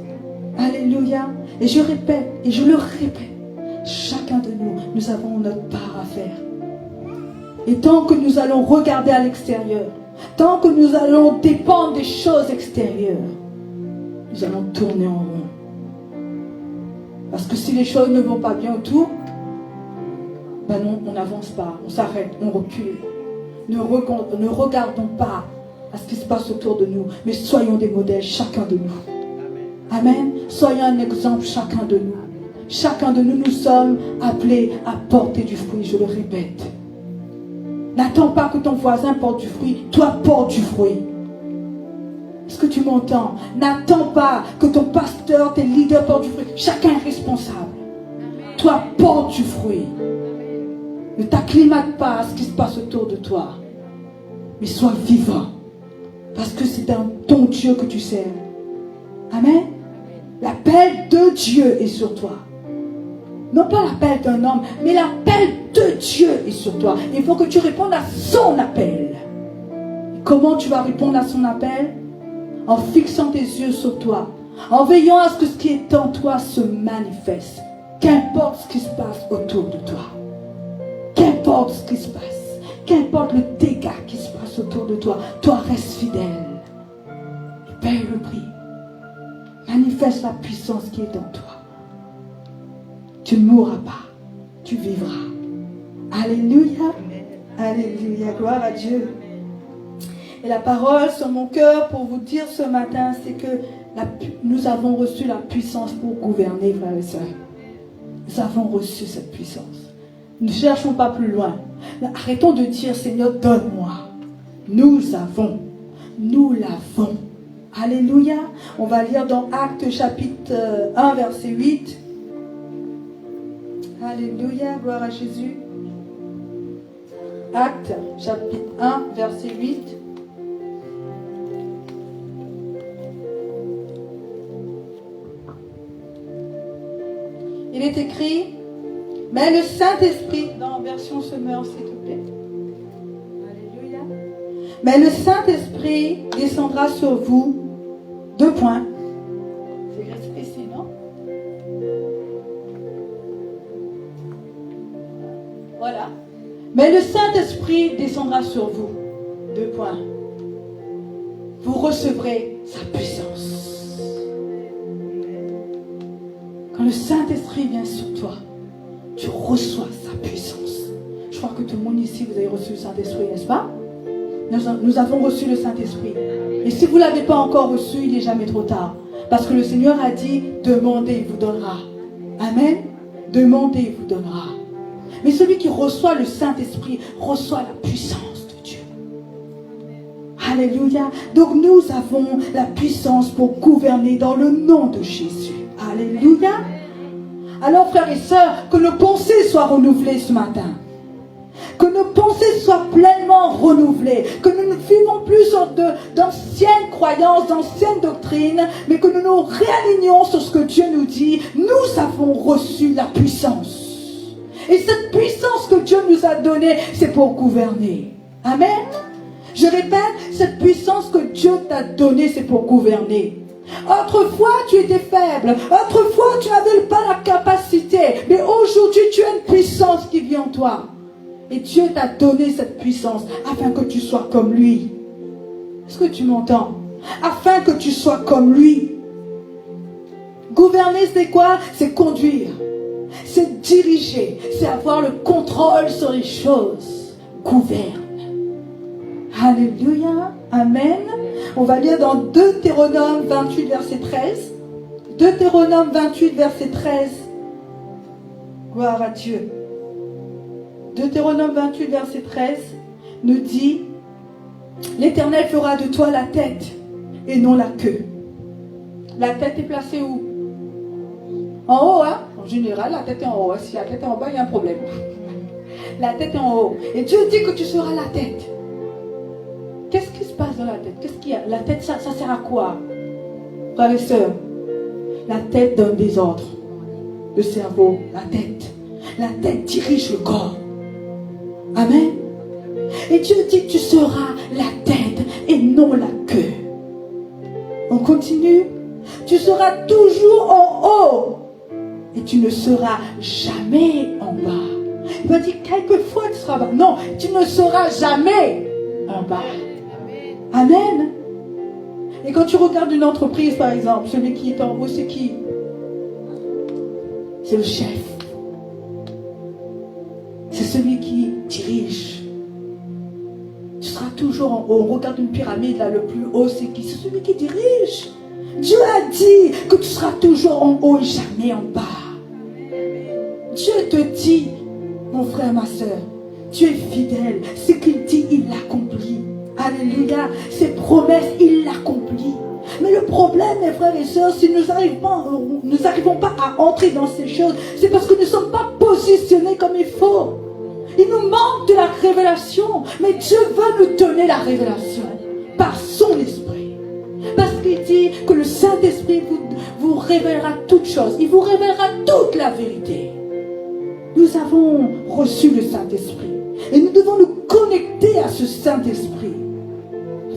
Alléluia. Et je répète, et je le répète, chacun de nous, nous avons notre part à faire. Et tant que nous allons regarder à l'extérieur, tant que nous allons dépendre des choses extérieures, nous allons tourner en rond. Parce que si les choses ne vont pas bien autour, ben non, on n'avance pas, on s'arrête, on recule. Ne regardons pas à ce qui se passe autour de nous, mais soyons des modèles, chacun de nous. Amen. Soyons un exemple, chacun de nous. Chacun de nous, nous sommes appelés à porter du fruit, je le répète. N'attends pas que ton voisin porte du fruit, toi porte du fruit. Est-ce que tu m'entends? N'attends pas que ton pasteur, tes leaders portent du fruit. Chacun est responsable. Toi porte du fruit. Ne t'acclimate pas à ce qui se passe autour de toi, mais sois vivant, parce que c'est ton Dieu que tu sers. Amen. L'appel de Dieu est sur toi. Non pas l'appel d'un homme, mais l'appel de Dieu est sur toi. Il faut que tu répondes à son appel. Et comment tu vas répondre à son appel? En fixant tes yeux sur toi, en veillant à ce que ce qui est en toi se manifeste. Qu'importe ce qui se passe autour de toi. Qu'importe ce qui se passe, qu'importe le dégât qui se passe autour de toi, toi reste fidèle. Et paye le prix. Manifeste la puissance qui est en toi. Tu ne mourras pas, tu vivras. Alléluia. Alléluia. Gloire à Dieu. Et la parole sur mon cœur pour vous dire ce matin, c'est que nous avons reçu la puissance pour gouverner, frères et sœurs. Nous avons reçu cette puissance. Ne cherchons pas plus loin. Arrêtons de dire, Seigneur, donne-moi. Nous l'avons. Alléluia. On va lire dans Actes chapitre 1, verset 8. Alléluia, gloire à Jésus. Actes chapitre 1, verset 8. Il est écrit: Mais le Saint-Esprit, dans la version Semeur, s'il te plaît. Alléluia. Mais le Saint-Esprit descendra sur vous. 2 points. C'est ici, non? Voilà. Mais le Saint-Esprit descendra sur vous. 2 points. Vous recevrez sa puissance. Quand le Saint-Esprit vient sur toi, tu reçois sa puissance. Je crois que tout le monde ici, vous avez reçu le Saint-Esprit, n'est-ce pas? Nous avons reçu le Saint-Esprit. Et si vous ne l'avez pas encore reçu, il n'est jamais trop tard. Parce que le Seigneur a dit, demandez, il vous donnera. Amen. Demandez, il vous donnera. Mais celui qui reçoit le Saint-Esprit reçoit la puissance de Dieu. Alléluia. Donc nous avons la puissance pour gouverner dans le nom de Jésus. Alléluia. Alors frères et sœurs, que nos pensées soient renouvelées ce matin. Que nos pensées soient pleinement renouvelées. Que nous ne vivons plus sur d'anciennes croyances, d'anciennes doctrines, mais que nous nous réalignions sur ce que Dieu nous dit. Nous avons reçu la puissance. Et cette puissance que Dieu nous a donnée, c'est pour gouverner. Amen. Je répète, cette puissance que Dieu t'a donnée, c'est pour gouverner. Autrefois, tu étais faible. Autrefois, tu n'avais pas la capacité. Mais aujourd'hui, tu as une puissance qui vient en toi. Et Dieu t'a donné cette puissance afin que tu sois comme lui. Est-ce que tu m'entends? Afin que tu sois comme lui. Gouverner, c'est quoi? C'est conduire. C'est diriger. C'est avoir le contrôle sur les choses. Gouverne. Alléluia. Amen. On va lire dans Deutéronome 28, verset 13. Deutéronome 28, verset 13. Gloire à Dieu. Deutéronome 28, verset 13 nous dit, l'Éternel fera de toi la tête et non la queue. La tête est placée où? En haut, hein? En général, la tête est en haut. Si la tête est en bas, il y a un problème. La tête est en haut. Et Dieu dit que tu seras la tête. Qu'est-ce qui se passe dans la tête? Qu'est-ce qu'il y a? La tête, ça sert à quoi? Frères et sœurs, la tête donne des ordres. Le cerveau, la tête. La tête dirige le corps. Amen. Et Dieu dit que tu seras la tête et non la queue. On continue. Tu seras toujours en haut et tu ne seras jamais en bas. Il va dire quelquefois tu seras bas. Non, tu ne seras jamais en bas. Amen. Et quand tu regardes une entreprise, par exemple, celui qui est en haut, c'est qui? C'est le chef. C'est celui qui dirige. Tu seras toujours en haut. On regarde une pyramide, là, le plus haut, c'est qui? C'est celui qui dirige. Dieu a dit que tu seras toujours en haut et jamais en bas. Dieu te dit, mon frère, ma soeur, tu es fidèle. Ce qu'il dit, il l'accomplit. Alléluia. Ses promesses, il l'accomplit. Mais le problème, mes frères et sœurs, si nous n'arrivons pas à entrer dans ces choses, c'est parce que nous ne sommes pas positionnés comme il faut. Il nous manque de la révélation. Mais Dieu veut nous donner la révélation par son esprit. Parce qu'il dit que le Saint-Esprit vous révélera toutes choses. Il vous révélera toute la vérité. Nous avons reçu le Saint-Esprit. Et nous devons nous connecter à ce Saint-Esprit.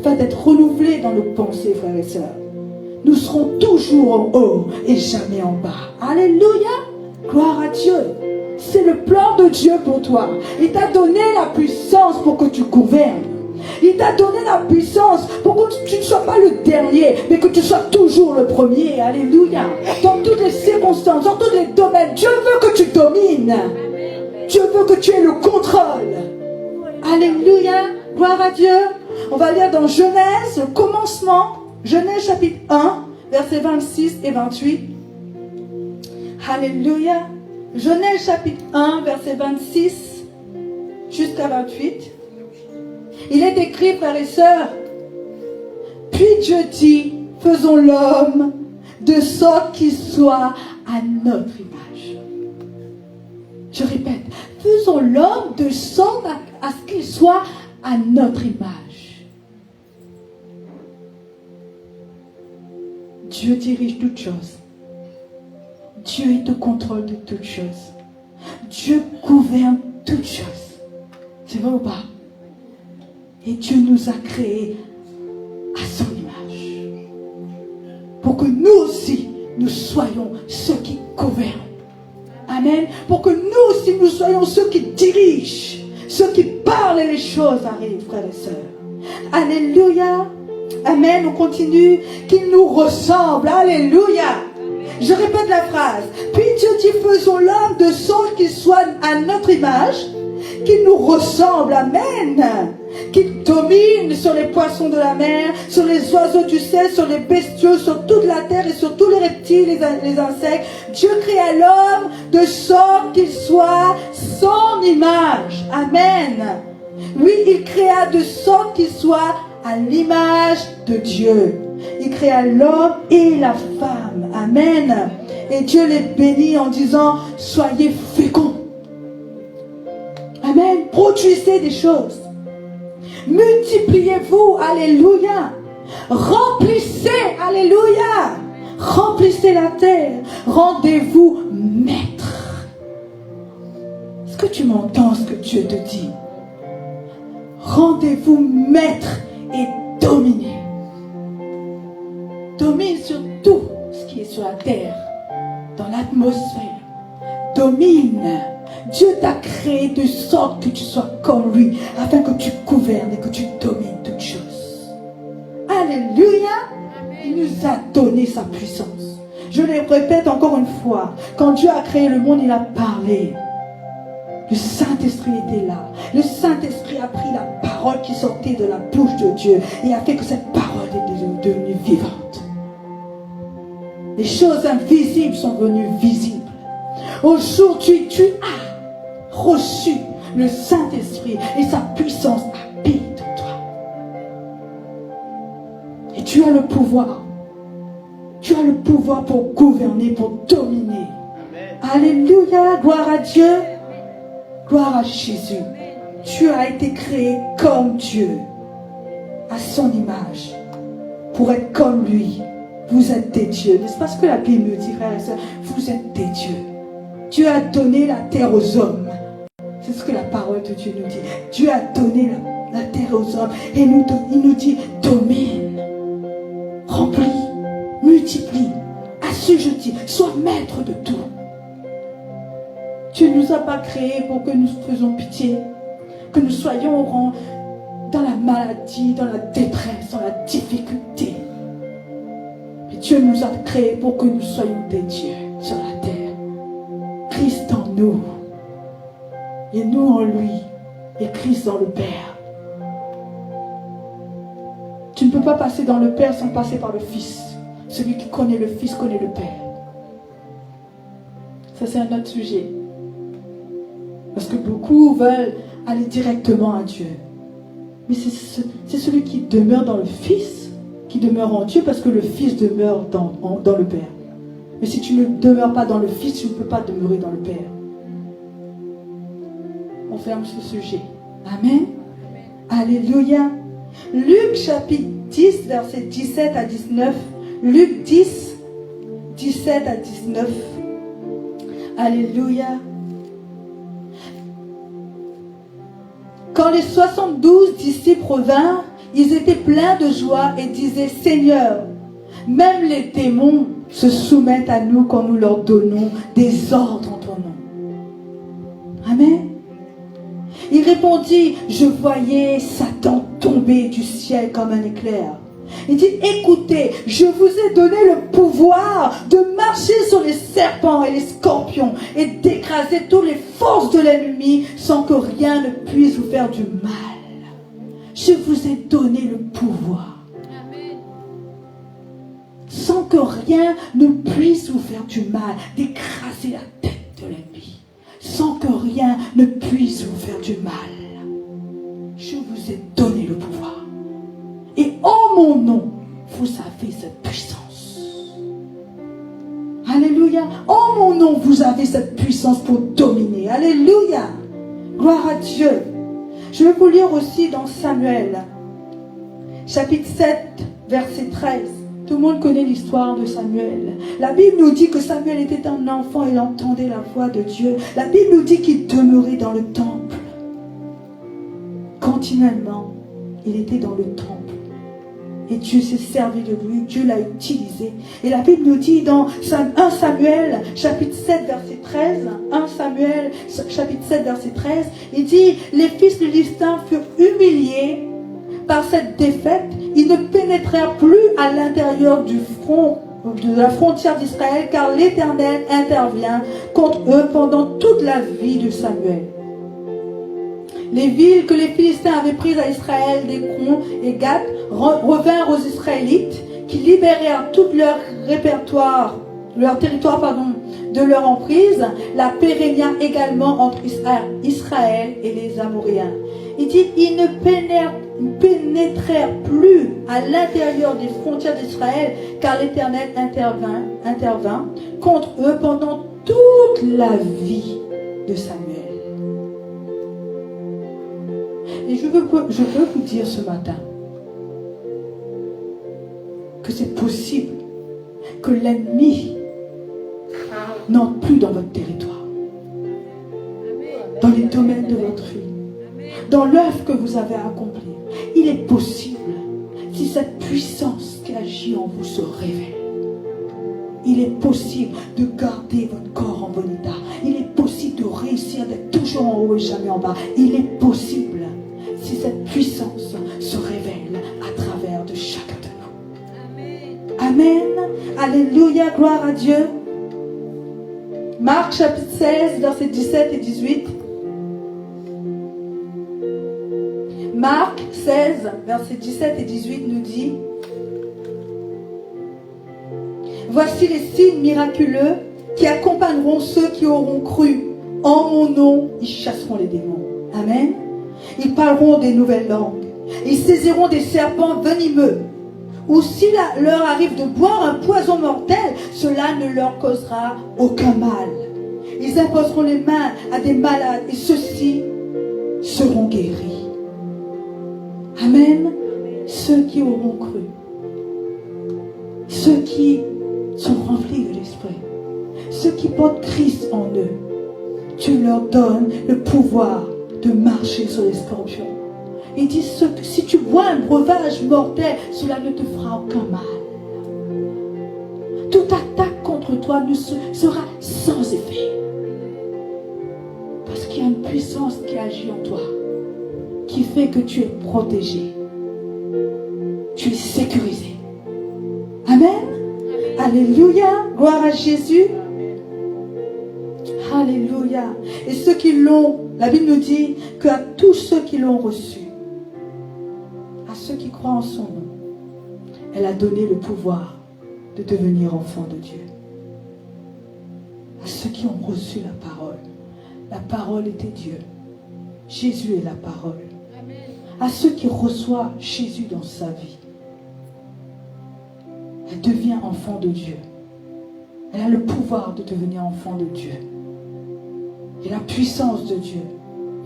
Afin d'être renouvelés dans nos pensées, frères et sœurs. Nous serons toujours en haut et jamais en bas. Alléluia. Gloire à Dieu. C'est le plan de Dieu pour toi. Il t'a donné la puissance pour que tu gouvernes. Il t'a donné la puissance pour que tu ne sois pas le dernier, mais que tu sois toujours le premier. Alléluia. Dans toutes les circonstances, dans tous les domaines, Dieu veut que tu domines. Dieu veut que tu aies le contrôle. Alléluia. Gloire à Dieu. On va lire dans Genèse, le commencement. Genèse chapitre 1, versets 26 et 28. Alléluia. Genèse chapitre 1, verset 26 jusqu'à 28. Il est écrit, frères et sœurs, puis Dieu dit, faisons l'homme de sorte qu'il soit à notre image. Je répète, faisons l'homme de sorte à ce qu'il soit à notre image. Dieu dirige toutes choses. Dieu est au contrôle de toutes choses. Dieu gouverne toutes choses. C'est vrai ou pas? Et Dieu nous a créés à son image. Pour que nous aussi, nous soyons ceux qui gouvernent. Amen. Pour que nous aussi, nous soyons ceux qui dirigent, ceux qui parlent et les choses arrivent, frères et sœurs. Alléluia. Amen. On continue. Qu'il nous ressemble. Alléluia. Je répète la phrase. Puis Dieu dit, faisons l'homme de sorte qu'il soit à notre image, qu'il nous ressemble. Amen. Qu'il domine sur les poissons de la mer, sur les oiseaux du ciel, sur les bestiaux, sur toute la terre et sur tous les reptiles, les insectes. Dieu créa l'homme de sorte qu'il soit son image. Amen. Oui, il créa de sorte qu'il soit à l'image de Dieu. Il créa l'homme et la femme. Amen. Et Dieu les bénit en disant, soyez féconds. Amen. Produisez des choses. Multipliez-vous. Alléluia. Remplissez. Alléluia. Remplissez la terre. Rendez-vous maître. Est-ce que tu m'entends ce que Dieu te dit? Rendez-vous maître et dominez. Domine sur tout ce qui est sur la terre, dans l'atmosphère. Domine. Dieu t'a créé de sorte que tu sois comme lui, afin que tu gouvernes et que tu domines toutes choses. Alléluia. Il nous a donné sa puissance. Je le répète encore une fois. Quand Dieu a créé le monde, il a parlé. Le Saint-Esprit était là. Le Saint-Esprit a pris la parole qui sortait de la bouche de Dieu et a fait que cette parole est devenue vivante. Les choses invisibles sont venues visibles. Aujourd'hui, tu as reçu le Saint-Esprit et sa puissance habite en toi. Et tu as le pouvoir. Tu as le pouvoir pour gouverner, pour dominer. Amen. Alléluia, gloire à Dieu. Gloire à Jésus. Tu as été créé comme Dieu, à son image, pour être comme lui. Vous êtes des dieux. N'est-ce pas ce que la Bible me dit, frères et sœurs? Vous êtes des dieux. Dieu a donné la terre aux hommes. C'est ce que la parole de Dieu nous dit. Dieu a donné la terre aux hommes. Et il nous dit, domine, remplis, multiplie, assujettis, sois maître de tout. Dieu ne nous a pas créés pour que nous faisions pitié, que nous soyons dans la maladie, dans la détresse, dans la difficulté. Mais Dieu nous a créés pour que nous soyons des dieux sur la terre. Christ en nous, et nous en lui, et Christ dans le Père. Tu ne peux pas passer dans le Père sans passer par le Fils. Celui qui connaît le Fils connaît le Père. Ça, c'est un autre sujet. Parce que beaucoup veulent aller directement à Dieu. Mais c'est celui qui demeure dans le Fils, qui demeure en Dieu, parce que le Fils demeure dans le Père. Mais si tu ne demeures pas dans le Fils, tu ne peux pas demeurer dans le Père. On ferme ce sujet. Amen. Alléluia. Luc chapitre 10, versets 17 à 19. Luc 10, 17 à 19. Alléluia. Quand les 72 disciples revinrent, ils étaient pleins de joie et disaient, Seigneur, même les démons se soumettent à nous quand nous leur donnons des ordres en ton nom. Amen. Il répondit, je voyais Satan tomber du ciel comme un éclair. Il dit, écoutez, je vous ai donné le pouvoir de marcher sur les serpents et les scorpions et d'écraser toutes les forces de l'ennemi sans que rien ne puisse vous faire du mal. Je vous ai donné le pouvoir. Sans que rien ne puisse vous faire du mal, d'écraser la tête de l'ennemi. Sans que rien ne puisse vous faire du mal. Je vous ai donné le pouvoir. Et en mon nom, vous avez cette puissance. Alléluia. En mon nom, vous avez cette puissance pour dominer. Alléluia. Gloire à Dieu. Je vais vous lire aussi dans Samuel, chapitre 7, verset 13. Tout le monde connaît l'histoire de Samuel. La Bible nous dit que Samuel était un enfant et il entendait la voix de Dieu. La Bible nous dit qu'il demeurait dans le temple. Continuellement, il était dans le temple. Et Dieu s'est servi de lui, Dieu l'a utilisé. Et la Bible nous dit dans 1 Samuel, chapitre 7, verset 13, 1 Samuel, chapitre 7, verset 13, il dit, les fils de Philistins furent humiliés par cette défaite. Ils ne pénétrèrent plus à l'intérieur du front, de la frontière d'Israël, car l'Éternel intervient contre eux pendant toute la vie de Samuel. Les villes que les Philistins avaient prises à Israël, d'Écron et Gath, revinrent aux Israélites qui libérèrent tout leur territoire de leur emprise. La paix régna également entre Israël et les Amoréens. Il dit, ils ne pénétrèrent plus à l'intérieur des frontières d'Israël, car l'Éternel intervint contre eux pendant toute la vie de Samuel. Et je veux vous dire ce matin que c'est possible que l'ennemi n'entre plus dans votre territoire, dans les domaines de votre vie, dans l'œuvre que vous avez à accomplir. Il est possible, si cette puissance qui agit en vous se révèle, il est possible de garder votre corps en bon état. Il est possible de réussir, d'être toujours en haut et jamais en bas. Il est possible, si cette puissance se révèle à travers de chacun de nous. Amen. Alléluia, gloire à Dieu. Marc chapitre 16, versets 17 et 18. Marc 16, versets 17 et 18 nous dit, voici les signes miraculeux qui accompagneront ceux qui auront cru. En mon nom, ils chasseront les démons. Amen. Ils parleront des nouvelles langues. Ils saisiront des serpents venimeux. Ou s'il leur arrive de boire un poison mortel, cela ne leur causera aucun mal. Ils imposeront les mains à des malades et ceux-ci seront guéris. Amen. Ceux qui auront cru. Ceux qui sont remplis de l'Esprit. Ceux qui portent Christ en eux. Dieu leur donne le pouvoir de marcher sur les scorpions. Il dit, si tu bois un breuvage mortel, cela ne te fera aucun mal. Toute attaque contre toi ne sera sans effet. Parce qu'il y a une puissance qui agit en toi, qui fait que tu es protégé. Tu es sécurisé. Amen. Alléluia. Gloire à Jésus. Alléluia. Et ceux qui l'ont, la Bible nous dit qu'à tous ceux qui l'ont reçu, à ceux qui croient en son nom, elle a donné le pouvoir de devenir enfants de Dieu. À ceux qui ont reçu la parole était Dieu. Jésus est la parole. Amen. À ceux qui reçoivent Jésus dans sa vie, elle devient enfant de Dieu. Elle a le pouvoir de devenir enfant de Dieu. Et la puissance de Dieu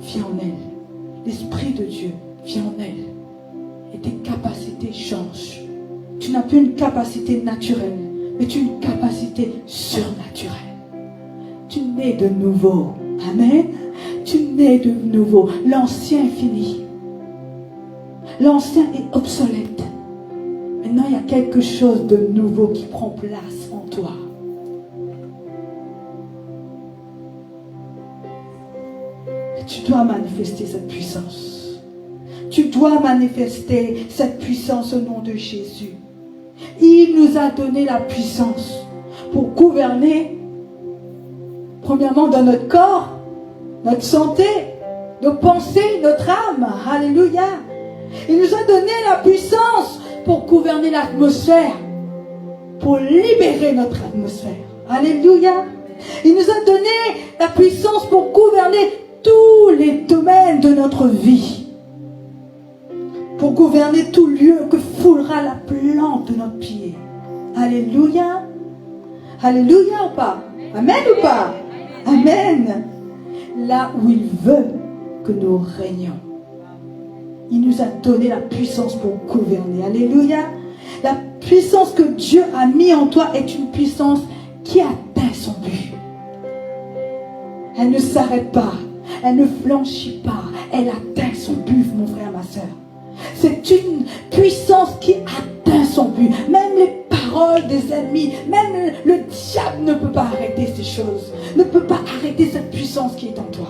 vient en elle. L'Esprit de Dieu vient en elle. Et tes capacités changent. Tu n'as plus une capacité naturelle, mais tu as une capacité surnaturelle. Tu nais de nouveau. Amen. Tu nais de nouveau. L'ancien est fini. L'ancien est obsolète. Maintenant, il y a quelque chose de nouveau qui prend place en toi. Et tu dois manifester cette puissance. Tu dois manifester cette puissance au nom de Jésus. Il nous a donné la puissance pour gouverner, premièrement, dans notre corps, notre santé, nos pensées, notre âme. Alléluia. Il nous a donné la puissance pour gouverner l'atmosphère, pour libérer notre atmosphère. Alléluia. Il nous a donné la puissance pour gouverner tous les domaines de notre vie, pour gouverner tout lieu que foulera la plante de notre pied. Alléluia. Alléluia ou pas? Amen ou pas? Amen. Là où il veut que nous régnions. Il nous a donné la puissance pour gouverner. Alléluia. puissance que Dieu a mis en toi est une puissance qui atteint son but. Elle ne s'arrête pas, elle ne flanchit pas, elle atteint son but, mon frère, ma soeur. C'est une puissance qui atteint son but. Même les paroles des ennemis, même le diable ne peut pas arrêter ces choses, ne peut pas arrêter cette puissance qui est en toi.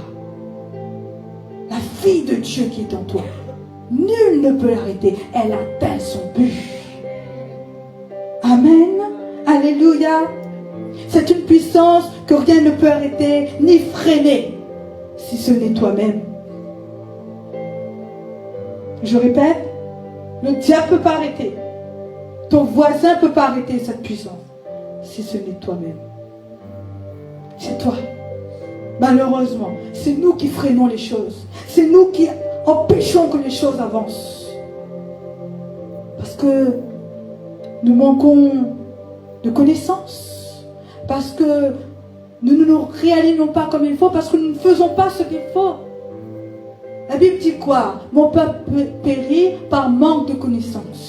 La fille de Dieu qui est en toi, nul ne peut l'arrêter, elle atteint son but. Amen, alléluia. C'est une puissance que rien ne peut arrêter ni freiner, si ce n'est toi-même. Je répète, le diable ne peut pas arrêter. Ton voisin ne peut pas arrêter cette puissance, si ce n'est toi-même. C'est toi. Malheureusement, c'est nous qui freinons les choses. C'est nous qui empêchons que les choses avancent. Parce que nous manquons de connaissances. Parce que nous ne nous réalignons pas comme il faut. Parce que nous ne faisons pas ce qu'il faut. La Bible dit quoi? Mon peuple périt par manque de connaissances.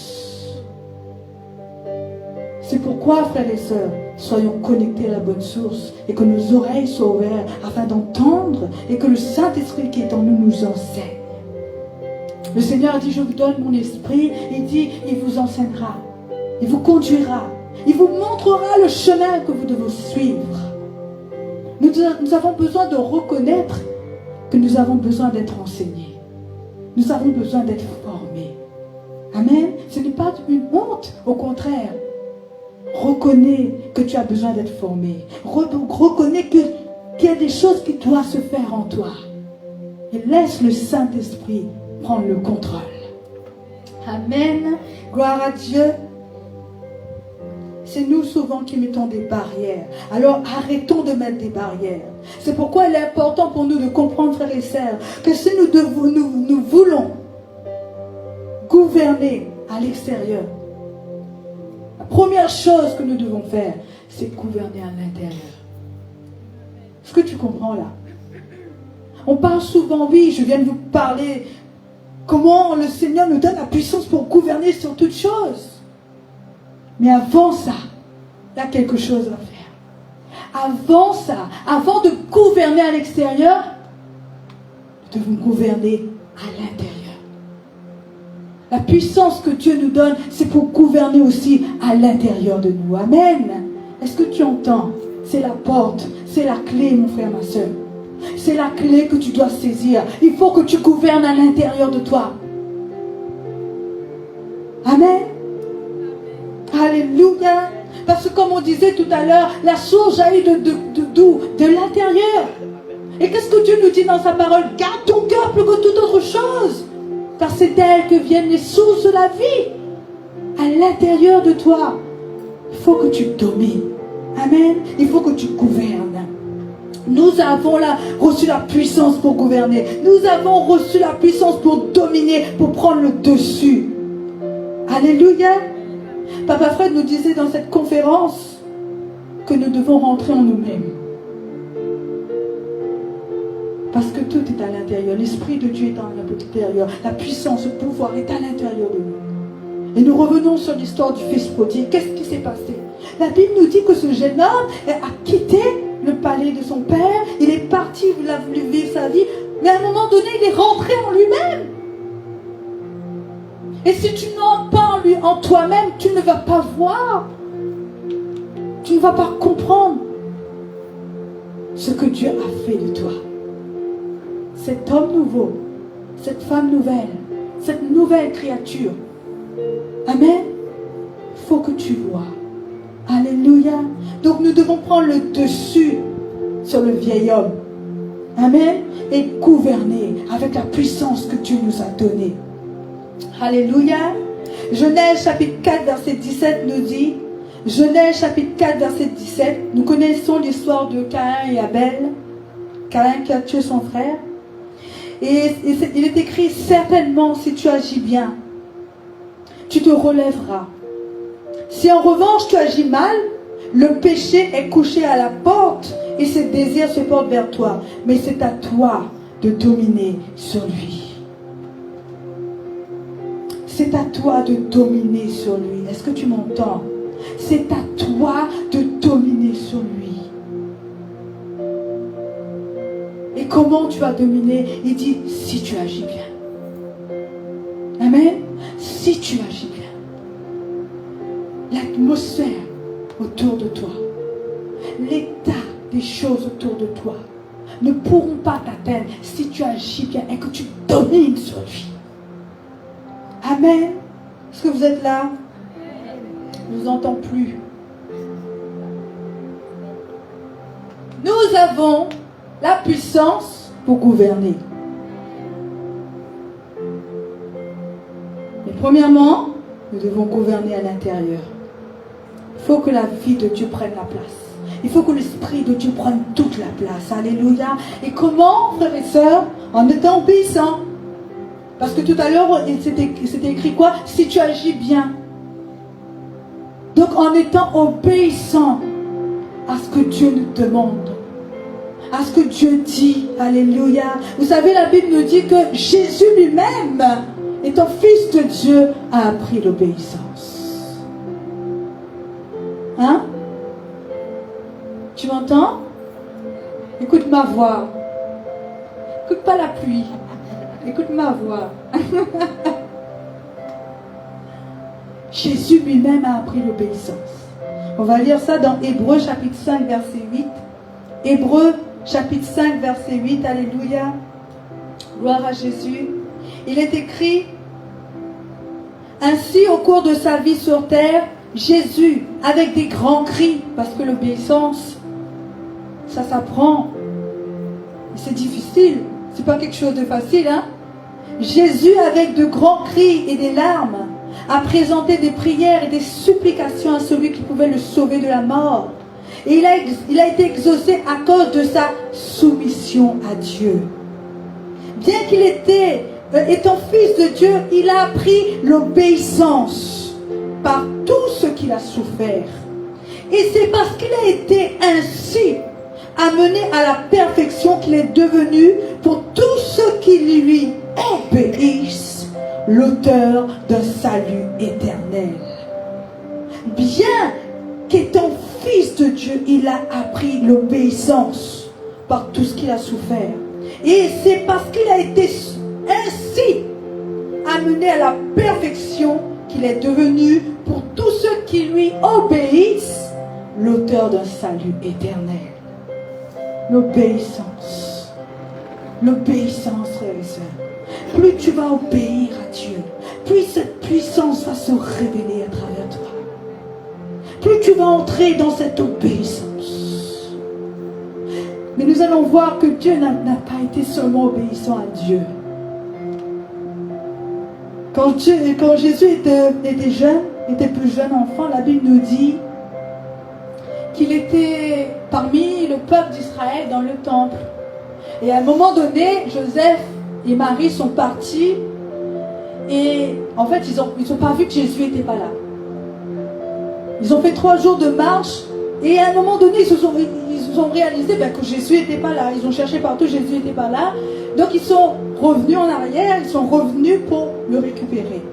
C'est pourquoi, frères et sœurs, soyons connectés à la bonne source et que nos oreilles soient ouvertes afin d'entendre et que le Saint-Esprit qui est en nous nous enseigne. Le Seigneur a dit, je vous donne mon esprit. Il dit, il vous enseignera, il vous conduira, il vous montrera le chemin que vous devez suivre. Nous avons besoin de reconnaître que nous avons besoin d'être enseignés. Nous avons besoin d'être formés. Amen. Ce n'est pas une honte, au contraire. Reconnais que tu as besoin d'être formé. Reconnais qu'il y a des choses qui doivent se faire en toi. Et laisse le Saint-Esprit prendre le contrôle. Amen. Gloire à Dieu. C'est nous souvent qui mettons des barrières. Alors arrêtons de mettre des barrières. C'est pourquoi il est important pour nous de comprendre, frères et sœurs, que si nous voulons gouverner à l'extérieur, la première chose que nous devons faire, c'est gouverner à l'intérieur. Est-ce que tu comprends là? On parle souvent, oui, je viens de vous parler, comment le Seigneur nous donne la puissance pour gouverner sur toutes choses. Mais avant ça, il y a quelque chose à faire. Avant ça, avant de gouverner à l'extérieur, nous devons gouverner à l'intérieur. La puissance que Dieu nous donne, c'est pour gouverner aussi à l'intérieur de nous. Amen. Est-ce que tu entends? C'est la porte, c'est la clé, mon frère, ma soeur. C'est la clé que tu dois saisir. Il faut que tu gouvernes à l'intérieur de toi. Amen. Alléluia. Parce que comme on disait tout à l'heure, la source jaillit d'où? De l'intérieur. Et qu'est-ce que Dieu nous dit dans sa parole? Garde ton cœur plus que toute autre chose. Car c'est d'elle que viennent les sources de la vie. À l'intérieur de toi, il faut que tu domines. Amen. Il faut que tu gouvernes. Nous avons reçu la puissance pour gouverner. Nous avons reçu la puissance pour dominer, pour prendre le dessus. Alléluia. Papa Fred nous disait dans cette conférence que nous devons rentrer en nous-mêmes. Parce que tout est à l'intérieur. L'Esprit de Dieu est à l'intérieur. La puissance, le pouvoir est à l'intérieur de nous. Et nous revenons sur l'histoire du fils prodigue. Qu'est-ce qui s'est passé? La Bible nous dit que ce jeune homme a quitté le palais de son père. Il est parti, il a voulu vivre sa vie. Mais à un moment donné, il est rentré en lui-même. Et si tu n'entres pas en toi-même, tu ne vas pas voir. Tu ne vas pas comprendre ce que Dieu a fait de toi. Cet homme nouveau, cette femme nouvelle, cette nouvelle créature. Amen. Il faut que tu vois. Alléluia. Donc nous devons prendre le dessus sur le vieil homme. Amen. Et gouverner avec la puissance que Dieu nous a donnée. Alléluia. Genèse chapitre 4 verset 17 nous dit, Genèse chapitre 4 verset 17, nous connaissons l'histoire de Caïn et Abel. Caïn qui a tué son frère. Et il est écrit, certainement si tu agis bien, tu te relèveras. Si en revanche tu agis mal, le péché est couché à la porte et ses désirs se portent vers toi. Mais c'est à toi de dominer sur lui. c'est à toi de dominer sur lui. Est-ce que tu m'entends? C'est à toi de dominer sur lui. Et comment tu vas dominer? Il dit, si tu agis bien. Amen. Si tu agis bien. L'atmosphère autour de toi, l'état des choses autour de toi ne pourront pas t'atteindre si tu agis bien et que tu domines sur lui. Amen. Est-ce que vous êtes là? Je ne vous entends plus. Nous avons la puissance pour gouverner. Mais premièrement, nous devons gouverner à l'intérieur. Il faut que la vie de Dieu prenne la place. Il faut que l'Esprit de Dieu prenne toute la place. Alléluia. Et comment, frères et sœurs? En étant obéissant. Parce que tout à l'heure, c'était écrit quoi? Si tu agis bien. Donc en étant obéissant à ce que Dieu nous demande. À ce que Dieu dit. Alléluia. Vous savez, la Bible nous dit que Jésus lui-même, étant fils de Dieu, a appris l'obéissance. Hein? Tu m'entends? Écoute ma voix. Écoute pas la pluie. Écoute ma voix. Jésus lui-même a appris l'obéissance. On va lire ça dans Hébreux chapitre 5 verset 8. Hébreux chapitre 5 verset 8. Alléluia. Gloire à Jésus. Il est écrit: ainsi au cours de sa vie sur terre, Jésus, avec des grands cris, parce que l'obéissance, ça s'apprend. C'est difficile. C'est pas quelque chose de facile, hein? Jésus, avec de grands cris et des larmes, a présenté des prières et des supplications à celui qui pouvait le sauver de la mort. Et il a été exaucé à cause de sa soumission à Dieu. Bien qu'il étant fils de Dieu, il a appris l'obéissance par tout ce qu'il a souffert. Et c'est parce qu'il a été ainsi amené à la perfection qu'il est devenu, pour tous ceux qui lui obéissent, l'auteur d'un salut éternel. Bien qu'étant fils de Dieu, il a appris l'obéissance par tout ce qu'il a souffert. Et c'est parce qu'il a été ainsi amené à la perfection qu'il est devenu, pour tous ceux qui lui obéissent, l'auteur d'un salut éternel. L'obéissance. L'obéissance, frères et sœurs. Plus tu vas obéir à Dieu, plus cette puissance va se révéler à travers toi. Plus tu vas entrer dans cette obéissance. Mais nous allons voir que Dieu n'a pas été seulement obéissant à Dieu. Quand Jésus était plus jeune enfant, la Bible nous dit qu'il était parmi le peuple d'Israël dans le temple. Et à un moment donné, Joseph et Marie sont partis. Et en fait, ils ont pas vu que Jésus n'était pas là. Ils ont fait 3 jours de marche. Et à un moment donné, ils ont réalisé que Jésus n'était pas là. Ils ont cherché partout, Jésus n'était pas là. Donc ils sont revenus en arrière, ils sont revenus pour le récupérer.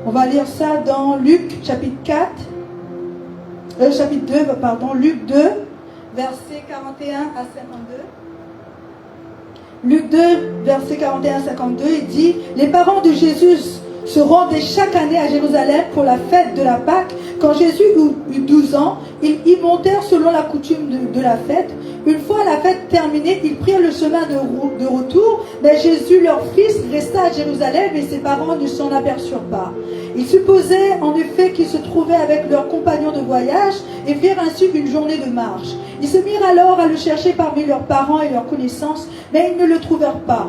On va lire ça dans Luc chapitre 2, Luc 2, versets 41 à 52. Luc 2, versets 41 à 52, il dit: les parents de Jésus se rendaient chaque année à Jérusalem pour la fête de la Pâque. Quand Jésus eut 12 ans, ils y montèrent selon la coutume de la fête. Une fois la fête terminée, ils prirent le chemin de retour, mais Jésus, leur fils, resta à Jérusalem et ses parents ne s'en aperçurent pas. Ils supposaient en effet qu'ils se trouvaient avec leurs compagnons de voyage et firent ainsi une journée de marche. Ils se mirent alors à le chercher parmi leurs parents et leurs connaissances, mais ils ne le trouvèrent pas.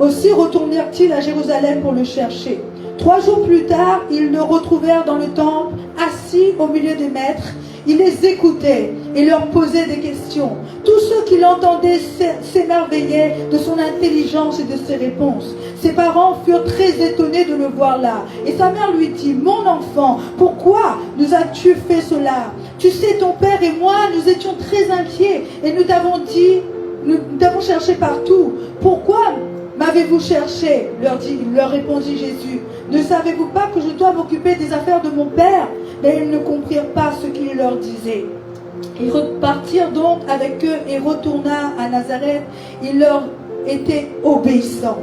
Aussi retournèrent-ils à Jérusalem pour le chercher. 3 jours plus tard, ils le retrouvèrent dans le temple, assis au milieu des maîtres. Il les écoutait et leur posait des questions. Tous ceux qui l'entendaient s'émerveillaient de son intelligence et de ses réponses. Ses parents furent très étonnés de le voir là. Et sa mère lui dit: mon enfant, pourquoi nous as-tu fait cela? Tu sais, ton père et moi, nous étions très inquiets et nous t'avons cherché partout. Pourquoi m'avez-vous cherché? leur répondit Jésus. Ne savez-vous pas que je dois m'occuper des affaires de mon père? Mais ils ne comprirent pas ce qu'il leur disait. Ils repartirent donc avec eux et retourna à Nazareth. Il leur était obéissant.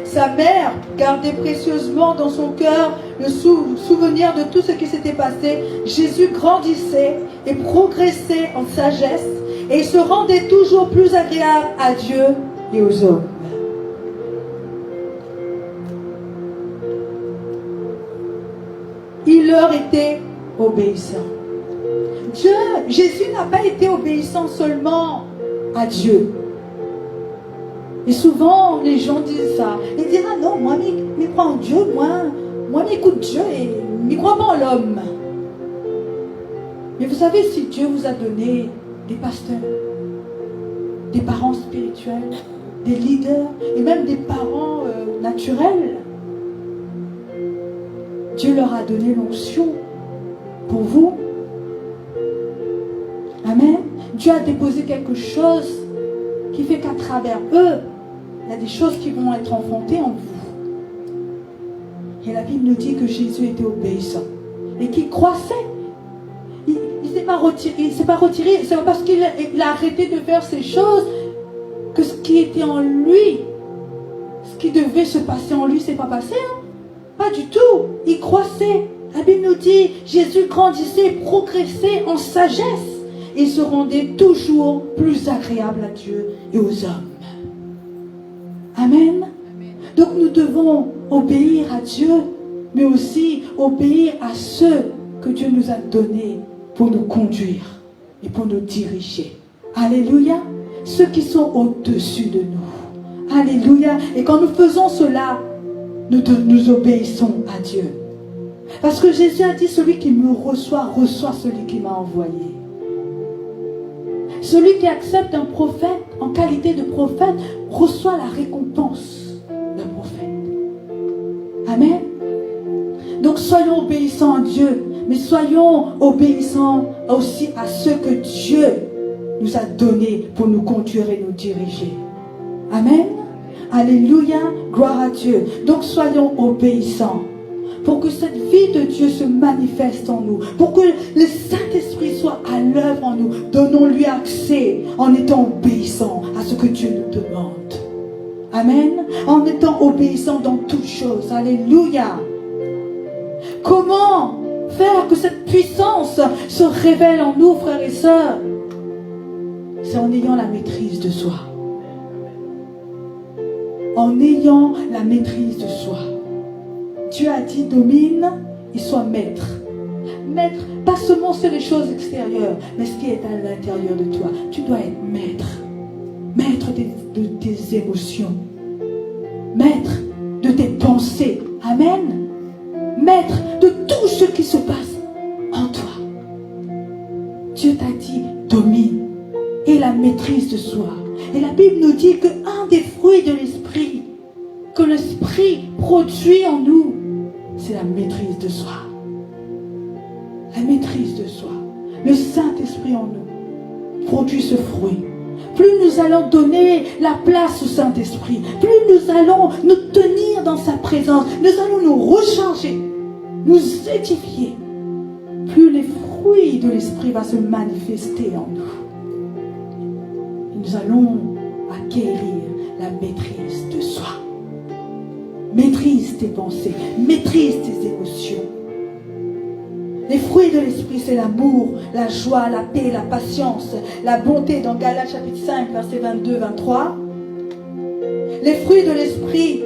Sa mère gardait précieusement dans son cœur le souvenir de tout ce qui s'était passé. Jésus grandissait et progressait en sagesse et il se rendait toujours plus agréable à Dieu et aux hommes. Il leur était obéissant. Jésus n'a pas été obéissant seulement à Dieu. Et souvent, les gens disent ça. Ils disent, ah non, moi, je crois en Dieu, moi, j'écoute Dieu et je ne crois pas en l'homme. Mais vous savez, si Dieu vous a donné des pasteurs, des parents spirituels, des leaders et même des parents naturels, Dieu leur a donné l'onction pour vous. Amen. Dieu a déposé quelque chose qui fait qu'à travers eux, il y a des choses qui vont être enfantées en vous. Et la Bible nous dit que Jésus était obéissant et qu'il croissait. Il ne s'est pas retiré. C'est pas parce qu'il a arrêté de faire ces choses que ce qui était en lui, ce qui devait se passer en lui, s'est pas passé. Hein? Pas du tout. Il croissait. La Bible nous dit, Jésus grandissait, progressait en sagesse. Il se rendait toujours plus agréable à Dieu et aux hommes. Amen. Donc nous devons obéir à Dieu, mais aussi obéir à ceux que Dieu nous a donnés pour nous conduire et pour nous diriger. Alléluia. Ceux qui sont au-dessus de nous. Alléluia. Et quand nous faisons cela, nous obéissons à Dieu. Parce que Jésus a dit, celui qui me reçoit celui qui m'a envoyé. Celui qui accepte un prophète en qualité de prophète reçoit la récompense d'un prophète. Amen. Donc soyons obéissants à Dieu, mais soyons obéissants aussi à ceux que Dieu nous a donnés pour nous conduire et nous diriger. Amen. Alléluia, gloire à Dieu. Donc soyons obéissants pour que cette vie de Dieu se manifeste en nous, pour que le Saint-Esprit soit à l'œuvre en nous. Donnons-lui accès en étant obéissants à ce que Dieu nous demande. Amen. En étant obéissants dans toutes choses. Alléluia. Comment faire que cette puissance se révèle en nous, frères et sœurs? C'est en ayant la maîtrise de soi. En ayant la maîtrise de soi. Dieu a dit domine et sois maître. Maître, pas seulement sur les choses extérieures, mais ce qui est à l'intérieur de toi. Tu dois être maître. Maître de tes émotions. Maître de tes pensées. Amen. Maître de tout ce qui se passe en toi. Dieu t'a dit domine et la maîtrise de soi. Et la Bible nous dit qu'un des fruits de l'esprit, que l'esprit produit en nous, c'est la maîtrise de soi. La maîtrise de soi. Le Saint-Esprit en nous produit ce fruit. Plus nous allons donner la place au Saint-Esprit, plus nous allons nous tenir dans sa présence, nous allons nous recharger, nous édifier, plus les fruits de l'Esprit vont se manifester en nous. Et nous allons acquérir la maîtrise de soi. Maîtrise tes pensées, maîtrise tes émotions. Les fruits de l'esprit, c'est l'amour, la joie, la paix, la patience, la bonté, dans Galates chapitre 5, versets 22-23. Les fruits de l'esprit,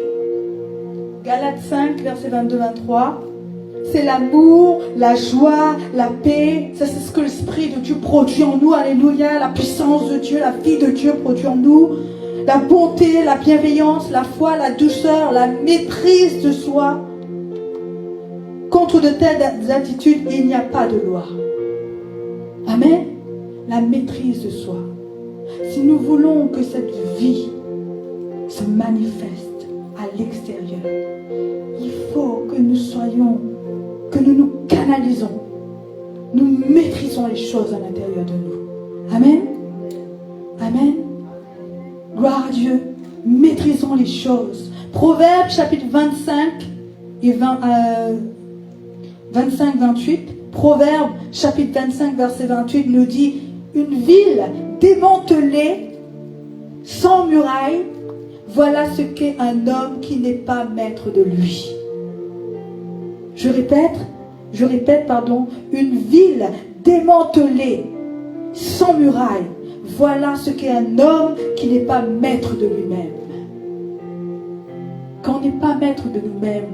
Galates 5, versets 22-23, c'est l'amour, la joie, la paix. Ça, c'est ce que l'Esprit de Dieu produit en nous. Alléluia, la puissance de Dieu, la vie de Dieu produit en nous. La bonté, la bienveillance, la foi, la douceur, la maîtrise de soi. Contre de telles attitudes, il n'y a pas de loi. Amen. La maîtrise de soi. Si nous voulons que cette vie se manifeste à l'extérieur, il faut que nous soyons, que nous nous canalisons. Nous maîtrisons les choses à l'intérieur de nous. Amen. Amen. Gloire à Dieu. Maîtrisons les choses. Proverbes chapitre 25, et 25-28, Proverbe chapitre 25 verset 28 nous dit, une ville démantelée, sans muraille, voilà ce qu'est un homme qui n'est pas maître de lui. Je répète, une ville démantelée, sans muraille, voilà ce qu'est un homme qui n'est pas maître de lui-même. Quand on n'est pas maître de nous-mêmes,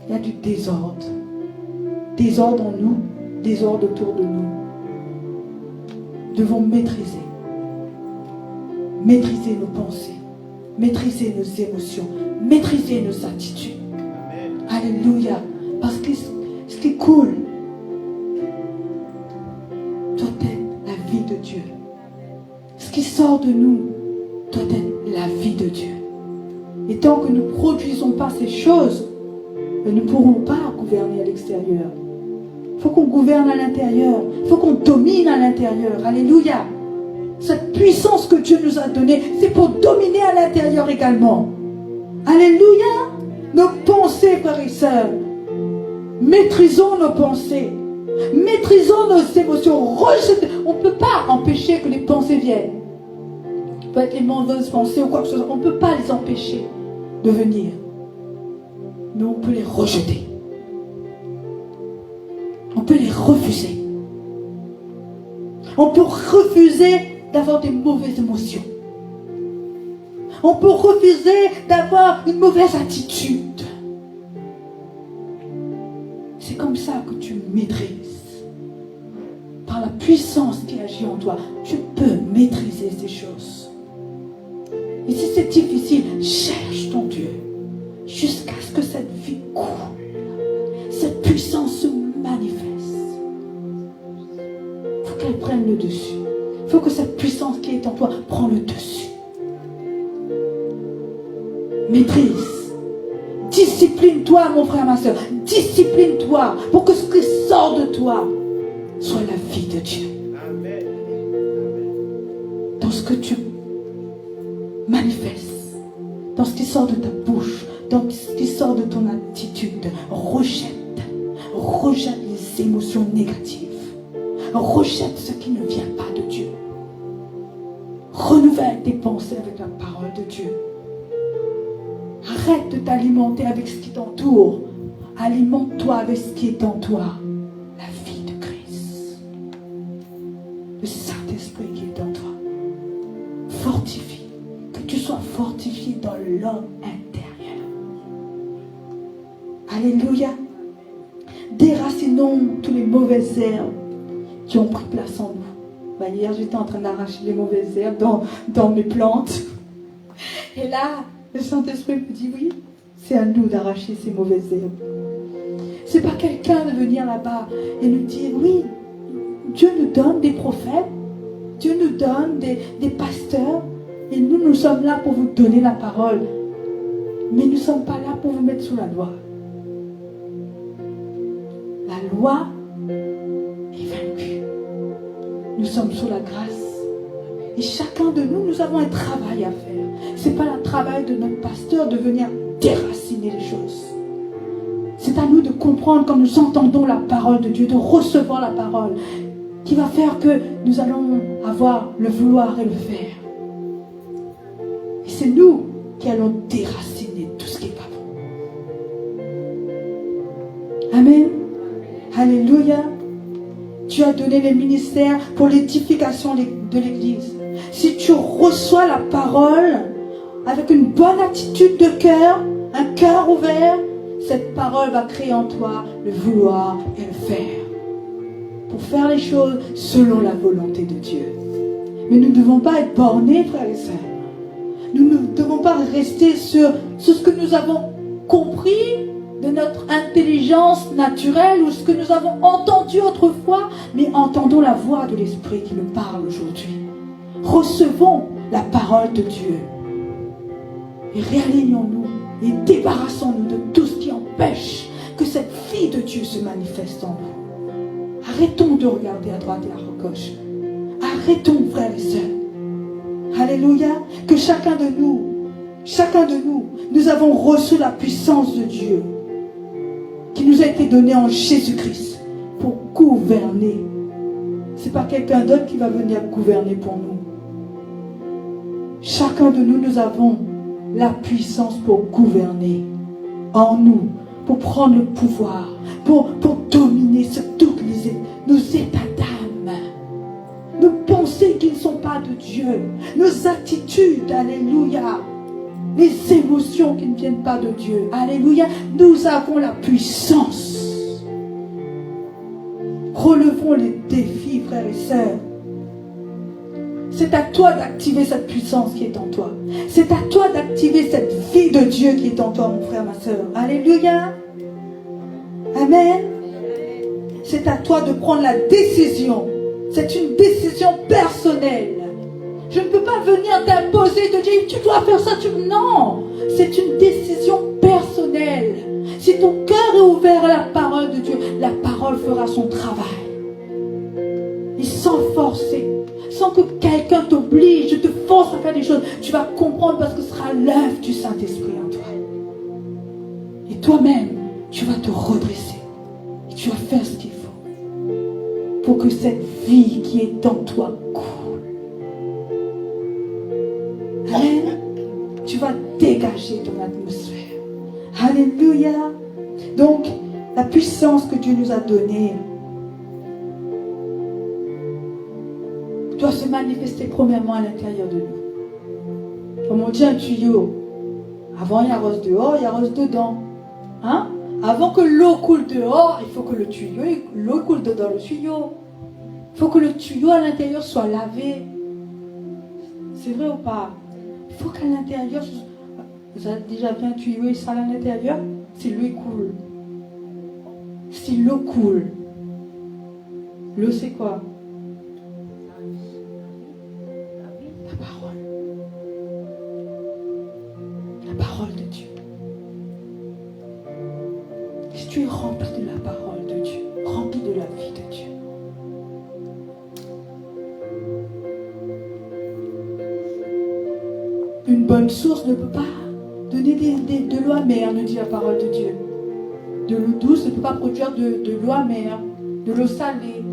il y a du désordre. Désordre en nous, désordre autour de nous. Nous devons maîtriser nos pensées, maîtriser nos émotions, maîtriser nos attitudes. Alléluia. Parce que ce qui coule doit être la vie de Dieu. Ce qui sort de nous doit être la vie de Dieu. Et tant que nous ne produisons pas ces choses, nous ne pourrons pas gouverner à l'extérieur. Il faut qu'on gouverne à l'intérieur. Il faut qu'on domine à l'intérieur. Alléluia. Cette puissance que Dieu nous a donnée, c'est pour dominer à l'intérieur également. Alléluia. Nos pensées, frères et sœurs. Maîtrisons nos pensées. Maîtrisons nos émotions. On ne peut pas empêcher que les pensées viennent. Ça peut être les mauvaises pensées ou quoi que ce soit. On ne peut pas les empêcher de venir. Mais on peut les rejeter. On peut les refuser. On peut refuser d'avoir des mauvaises émotions. On peut refuser d'avoir une mauvaise attitude. C'est comme ça que tu maîtrises. Par la puissance qui agit en toi, tu peux maîtriser ces choses. Et si c'est difficile, cherche ton Dieu. Jusqu'à ce que cette vie coule. Cette puissance se manifeste. Il faut qu'elle prenne le dessus. Il faut que cette puissance qui est en toi prenne le dessus. Maîtrise. Discipline-toi, mon frère, ma soeur. Discipline-toi pour que ce qui sort de toi soit la vie de Dieu. Amen. Dans ce que tu manifestes, dans ce qui sort de ta bouche, dans ce qui sort de ton attitude, rejette les émotions négatives. Rejette ce qui ne vient pas de Dieu. Renouvelle tes pensées avec la parole de Dieu. Arrête de t'alimenter avec ce qui t'entoure. Alimente-toi avec ce qui est en toi. La vie de Christ. Le Saint-Esprit qui est en toi. Fortifie. Que tu sois fortifié dans l'homme intérieur. Alléluia. Déracinons tous les mauvaises herbes qui ont pris place en nous. Hier, j'étais en train d'arracher les mauvaises herbes dans mes plantes. Et là, le Saint-Esprit me dit, oui, c'est à nous d'arracher ces mauvaises herbes. C'est pas quelqu'un de venir là-bas et nous dire, oui, Dieu nous donne des prophètes, Dieu nous donne des pasteurs, et nous sommes là pour vous donner la parole. Mais nous ne sommes pas là pour vous mettre sous la loi. La loi est vaincue. Nous sommes sous la grâce. Et chacun de nous, nous avons un travail à faire. Ce n'est pas le travail de notre pasteur de venir déraciner les choses. C'est à nous de comprendre quand nous entendons la parole de Dieu, de recevoir la parole, qui va faire que nous allons avoir le vouloir et le faire. Et c'est nous qui allons déraciner tout ce qui n'est pas bon. Amen. Alléluia. Tu as donné les ministères pour l'édification de l'Église. Si tu reçois la parole avec une bonne attitude de cœur, un cœur ouvert, cette parole va créer en toi le vouloir et le faire. Pour faire les choses selon la volonté de Dieu. Mais nous ne devons pas être bornés, frères et sœurs. Nous ne devons pas rester sur ce que nous avons compris de notre intelligence naturelle ou ce que nous avons entendu autrefois, mais entendons la voix de l'Esprit qui nous parle aujourd'hui. Recevons la parole de Dieu et réalignons-nous et débarrassons-nous de tout ce qui empêche que cette vie de Dieu se manifeste en nous. Arrêtons de regarder à droite et à gauche. Arrêtons, frères et sœurs. Alléluia. Que chacun de nous, nous avons reçu la puissance de Dieu. qui nous a été donné en Jésus-Christ pour gouverner. Ce n'est pas quelqu'un d'autre qui va venir gouverner pour nous. Chacun de nous, nous avons la puissance pour gouverner en nous, pour prendre le pouvoir, pour dominer sur toutes nos états d'âme, nos pensées qui ne sont pas de Dieu, nos attitudes, alléluia, les émotions qui ne viennent pas de Dieu, alléluia, nous avons la puissance. Relevons les défis, frères et sœurs. C'est à toi d'activer cette puissance qui est en toi. C'est à toi d'activer cette vie de Dieu qui est en toi, mon frère, ma sœur. Alléluia. Amen. C'est à toi de prendre la décision. C'est une décision personnelle. Je ne peux pas venir t'imposer, te dire tu dois faire ça. Non, c'est une décision personnelle. Si ton cœur est ouvert à la parole de Dieu, la parole fera son travail. Et sans forcer, sans que quelqu'un t'oblige, te force à faire des choses, tu vas comprendre parce que ce sera l'œuvre du Saint-Esprit en toi. Et toi-même, tu vas te redresser. Et tu vas faire ce qu'il faut pour que cette vie qui est en toi coule. Amen. Tu vas dégager ton atmosphère. Alléluia. Donc, la puissance que Dieu nous a donnée doit se manifester premièrement à l'intérieur de nous. Comme on dit un tuyau, avant il arrose dehors, il arrose dedans. Hein? Avant que l'eau coule dehors, il faut que l'eau coule dedans le tuyau. Il faut que le tuyau à l'intérieur soit lavé. C'est vrai ou pas? Il faut qu'à l'intérieur, vous avez déjà vu un tuyau sale à l'intérieur? Si l'eau coule. Si l'eau coule. L'eau c'est quoi? La parole. La parole de Dieu. Si tu es rempli de la parole de Dieu, rempli de la vie de Dieu, une bonne source ne peut pas donner de l'eau amère, nous dit la parole de Dieu. De l'eau douce ne peut pas produire de l'eau amère, de l'eau salée.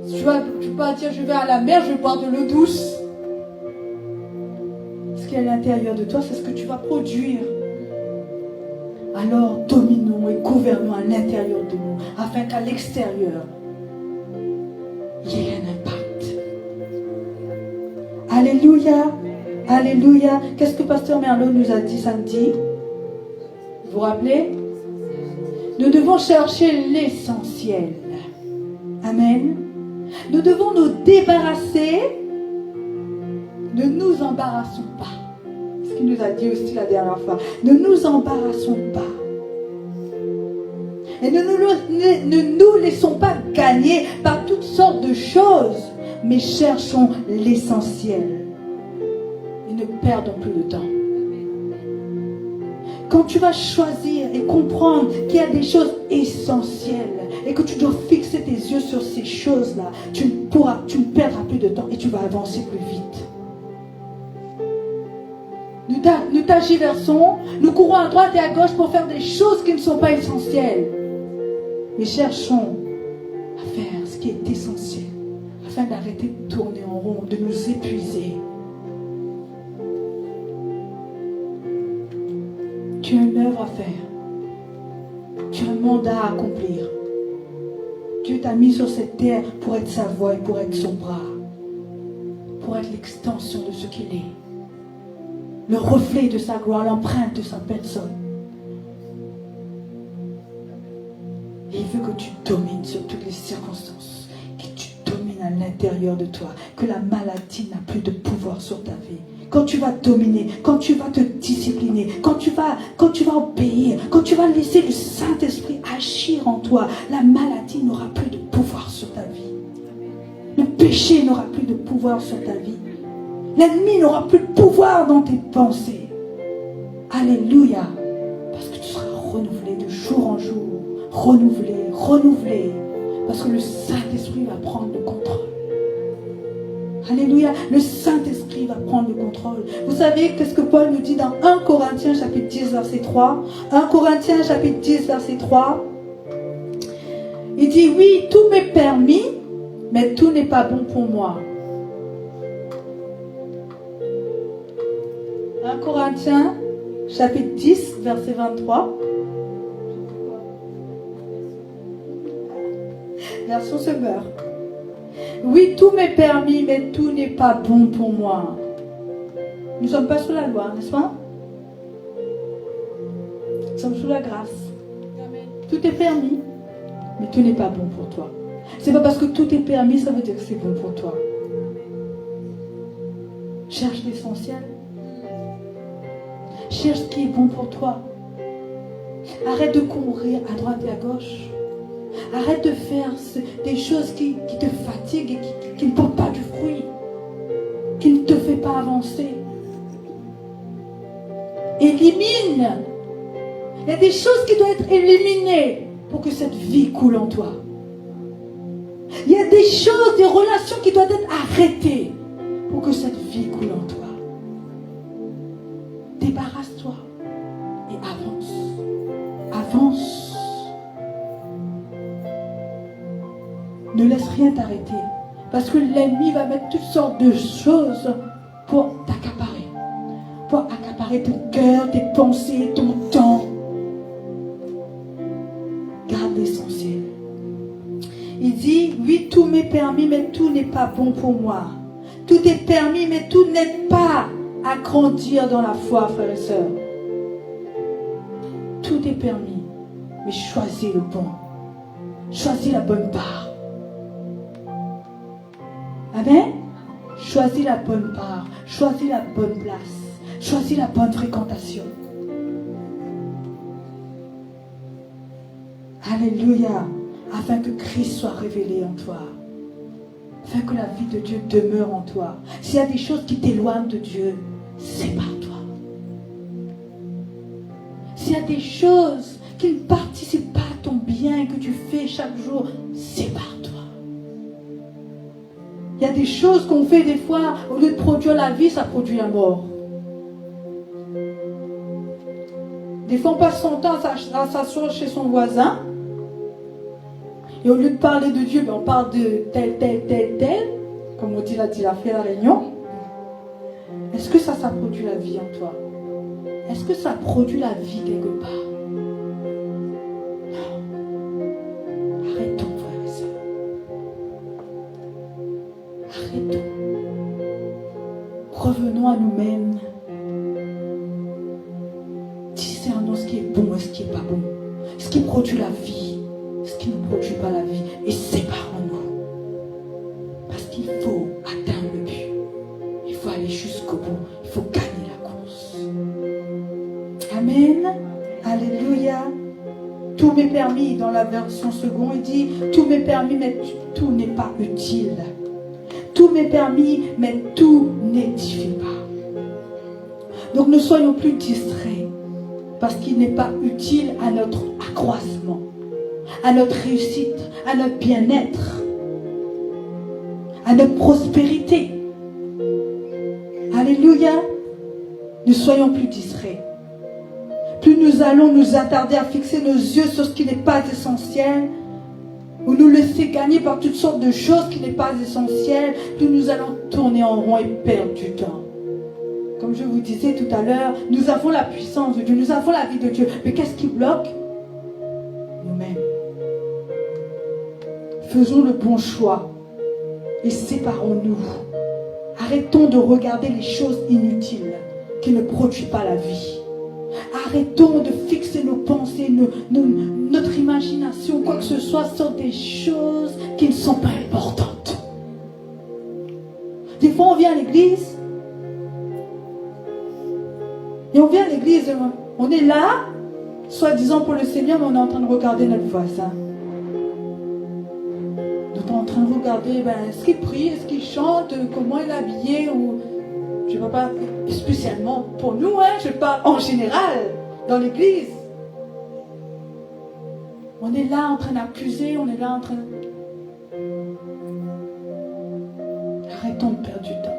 Tu peux pas dire je vais à la mer, je vais boire de l'eau douce. Ce qui est à l'intérieur de toi, c'est ce que tu vas produire. Alors dominons et gouvernons à l'intérieur de nous, afin qu'à l'extérieur, il y ait un impact. Alléluia. Alléluia. Qu'est-ce que Pasteur Merlot nous a dit samedi? Vous vous rappelez? Nous devons chercher l'essentiel. Amen. Nous devons nous débarrasser. Ne nous embarrassons pas. Ce qu'il nous a dit aussi la dernière fois. Ne nous embarrassons pas. Et ne nous laissons pas gagner par toutes sortes de choses. Mais cherchons l'essentiel. Et ne perdons plus de temps. Quand tu vas choisir et comprendre qu'il y a des choses essentielles et que tu dois fixer tes yeux sur ces choses-là, tu ne perdras plus de temps et tu vas avancer plus vite. Nous tergiversons, nous courons à droite et à gauche pour faire des choses qui ne sont pas essentielles. Mais cherchons à faire ce qui est essentiel afin d'arrêter de tourner en rond, de nous épuiser. Tu as une œuvre à faire. Tu as un mandat à accomplir. Dieu t'a mis sur cette terre pour être sa voix et pour être son bras. Pour être l'extension de ce qu'il est. Le reflet de sa gloire, l'empreinte de sa personne. Et il veut que tu domines sur toutes les circonstances. Que tu domines à l'intérieur de toi. Que la maladie n'a plus de pouvoir sur ta vie. Quand tu vas dominer, quand tu vas te discipliner, quand tu vas obéir, quand tu vas laisser le Saint-Esprit agir en toi, la maladie n'aura plus de pouvoir sur ta vie. Le péché n'aura plus de pouvoir sur ta vie. L'ennemi n'aura plus de pouvoir dans tes pensées. Alléluia. Parce que tu seras renouvelé de jour en jour. Renouvelé. Parce que le Saint-Esprit va prendre le contrôle. Alléluia. Le Saint-Esprit va prendre le contrôle. Vous savez qu'est-ce que Paul nous dit dans 1 Corinthiens chapitre 10 verset 3. 1 Corinthiens chapitre 10 verset 3. Il dit oui, tout m'est permis, mais tout n'est pas bon pour moi. 1 Corinthiens chapitre 10 verset 23. Version Semeur. Oui, tout m'est permis, mais tout n'est pas bon pour moi. Nous ne sommes pas sous la loi, n'est-ce pas? Nous sommes sous la grâce. Tout est permis, mais tout n'est pas bon pour toi. C'est pas parce que tout est permis, ça veut dire que c'est bon pour toi. Cherche l'essentiel. Cherche ce qui est bon pour toi. Arrête de courir à droite et à gauche. Arrête de faire des choses qui te fatiguent et qui ne portent pas du fruit, qui ne te fait pas avancer. Élimine. Il y a des choses qui doivent être éliminées pour que cette vie coule en toi. Il y a des choses, des relations qui doivent être arrêtées pour que cette vie coule en toi. Débarrasse-toi et avance. Avance. Ne laisse rien t'arrêter. Parce que l'ennemi va mettre toutes sortes de choses pour t'accaparer. Pour accaparer ton cœur, tes pensées, ton temps. Garde l'essentiel. Il dit, oui, tout m'est permis, mais tout n'est pas bon pour moi. Tout est permis, mais tout n'aide pas à grandir dans la foi, frères et sœurs. Tout est permis, mais choisis le bon. Choisis la bonne part. Amen. Choisis la bonne part. Choisis la bonne place. Choisis la bonne fréquentation. Alléluia. Afin que Christ soit révélé en toi. Afin que la vie de Dieu demeure en toi. S'il y a des choses qui t'éloignent de Dieu, sépare-toi. S'il y a des choses qui ne participent pas à ton bien que tu fais chaque jour, sépare-toi. Il y a des choses qu'on fait des fois, au lieu de produire la vie, ça produit la mort. Des fois, on passe son temps à s'asseoir chez son voisin. Et au lieu de parler de Dieu, on parle de tel, comme on dit là, il a fait la réunion. Est-ce que ça produit la vie en toi? Est-ce que ça produit la vie quelque part? Non. Arrêtons, frères et sœurs. Arrêtons. Revenons à nous-mêmes. Discernons ce qui est bon et ce qui n'est pas bon. Ce qui produit la vie, ce qui ne produit pas la vie. Et séparons-nous. Parce qu'il faut atteindre le but. Il faut aller jusqu'au bout. Il faut gagner la course. Amen. Alléluia. Tout m'est permis. Dans la version seconde, il dit tout m'est permis, mais tout n'est pas utile. Tout m'est permis, mais tout n'édifie pas. Donc ne soyons plus distraits. Parce qu'il n'est pas utile à notre accroissement, à notre réussite, à notre bien-être, à notre prospérité. Alléluia. Ne soyons plus distraits. Plus nous allons nous attarder à fixer nos yeux sur ce qui n'est pas essentiel, ou nous laisser gagner par toutes sortes de choses qui n'est pas essentielles, plus nous allons tourner en rond et perdre du temps. Comme je vous disais tout à l'heure, nous avons la puissance de Dieu, nous avons la vie de Dieu. Mais qu'est-ce qui bloque? Nous-mêmes. Faisons le bon choix et séparons-nous. Arrêtons de regarder les choses inutiles qui ne produisent pas la vie. Arrêtons de fixer nos pensées, notre imagination, quoi que ce soit, sur des choses qui ne sont pas importantes. Des fois, on vient à l'église. Et on vient à l'église, on est là, soi-disant pour le Seigneur, mais on est en train de regarder notre voisin. On est en train de regarder, est-ce qu'il prie, est-ce qu'il chante, comment il est habillé, ou je ne parle pas spécialement pour nous, je parle en général, dans l'église. On est là en train d'accuser, on est là en train de... Arrêtons de perdre du temps.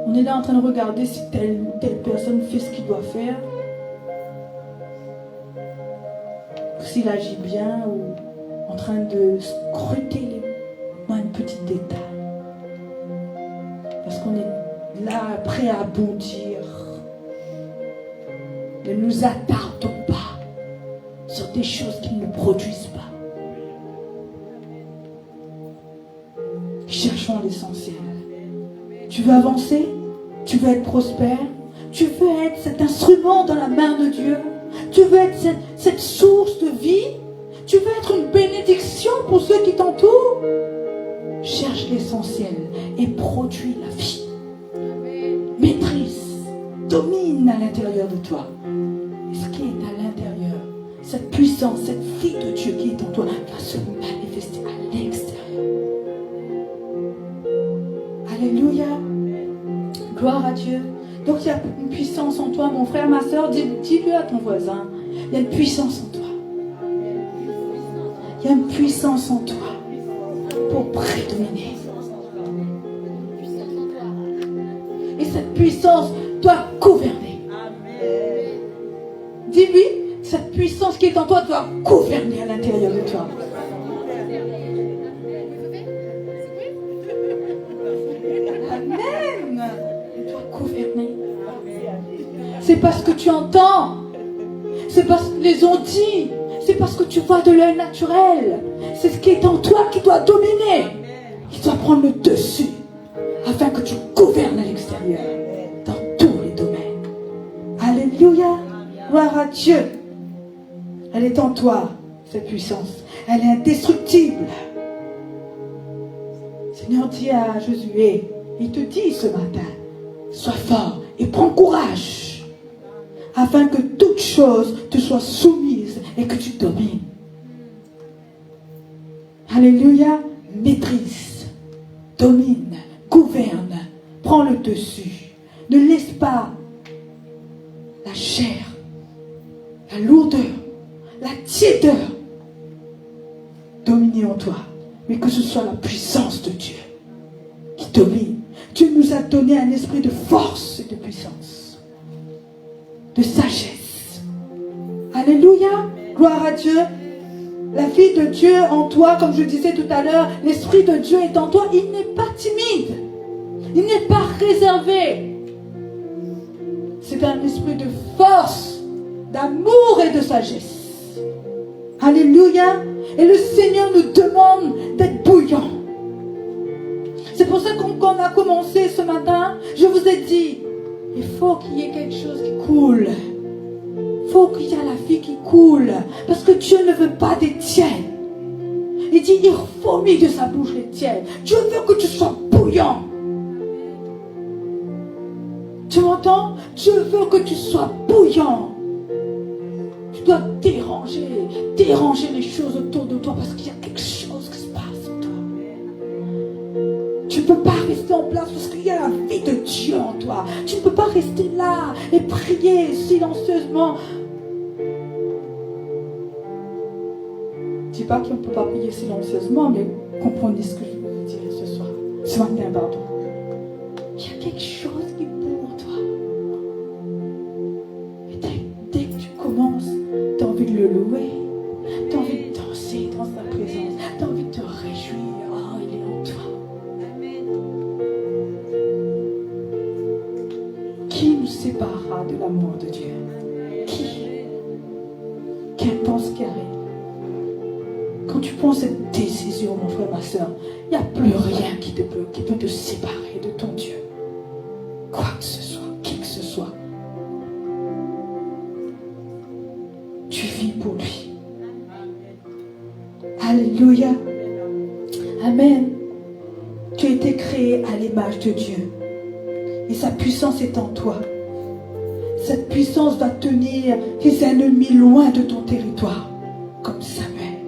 On est là en train de regarder si telle ou telle personne fait ce qu'il doit faire. Ou s'il agit bien ou en train de scruter les moindres petits détails. Parce qu'on est là prêt à bondir. Ne nous attardons pas sur des choses qui ne produisent pas. Cherchons l'essentiel. Tu veux avancer? Tu veux être prospère? Tu veux être cet instrument dans la main de Dieu? Tu veux être cette source de vie? Tu veux être une bénédiction pour ceux qui t'entourent? Cherche l'essentiel et produis la vie. Maîtrise, domine à l'intérieur de toi. Et ce qui est à l'intérieur, cette puissance, cette vie de Dieu qui est en toi, va se manifester à l'extérieur. Alléluia. Gloire à Dieu. Donc il y a une puissance en toi, mon frère, ma soeur. Dis-le à ton voisin. Il y a une puissance en toi. Il y a une puissance en toi pour prédominer. Et cette puissance doit gouverner. Dis-lui, cette puissance qui est en toi doit gouverner à l'intérieur de toi. Amen. Elle doit gouverner. C'est parce que tu entends. C'est parce qu'ils les ont dit. C'est parce que tu vois de l'œil naturel. C'est ce qui est en toi qui doit dominer. Qui doit prendre le dessus. Afin que tu gouvernes à l'extérieur. Dans tous les domaines. Alléluia. Gloire à Dieu. Elle est en toi, cette puissance. Elle est indestructible. Seigneur dit à Josué, il te dit ce matin, sois fort et prends courage. Afin que toute chose te soit soumise et que tu domines. Alléluia. Maîtrise, domine, gouverne, prends le dessus. Ne laisse pas la chair, la lourdeur, la tiédeur dominer en toi. Mais que ce soit la puissance de Dieu qui domine. Dieu nous a donné un esprit de force et de puissance, de sagesse. Alléluia. Gloire à Dieu. La vie de Dieu en toi, comme je disais tout à l'heure, l'esprit de Dieu est en toi. Il n'est pas timide. Il n'est pas réservé. C'est un esprit de force, d'amour et de sagesse. Alléluia. Et le Seigneur nous demande d'être bouillants. C'est pour ça qu'on a commencé ce matin. Je vous ai dit, il faut qu'il y ait quelque chose qui coule. Il faut qu'il y ait la vie qui coule. Parce que Dieu ne veut pas des tiennes. Il dit, il vomit de sa bouche les tiennes. Dieu veut que tu sois bouillant. Tu m'entends? Dieu veut que tu sois bouillant. Tu dois déranger les choses autour de toi parce qu'il y a quelque chose qui se passe en toi. Tu ne peux pas rester en place parce qu'il y a la vie de Dieu en toi. Tu ne peux pas rester là et prier silencieusement. Je ne dis pas qu'on ne peut pas prier silencieusement, mais comprenez ce que je veux vous dire ce matin, pardon. Il y a quelque chose qui boue en toi. Et dès que tu commences, tu as envie de le louer. Tu as envie de danser dans sa présence. Tu as envie de te réjouir. Oh, il est en toi. Qui nous séparera de l'amour de Dieu? Qui? Quelle pense qui arrive? Quand tu prends cette décision, mon frère, ma soeur, il n'y a plus rien qui peut te séparer de ton Dieu. Quoi que ce soit, qui que ce soit. Tu vis pour lui. Alléluia. Amen. Tu as été créé à l'image de Dieu. Et sa puissance est en toi. Cette puissance va tenir tes ennemis loin de ton territoire, comme Samuel.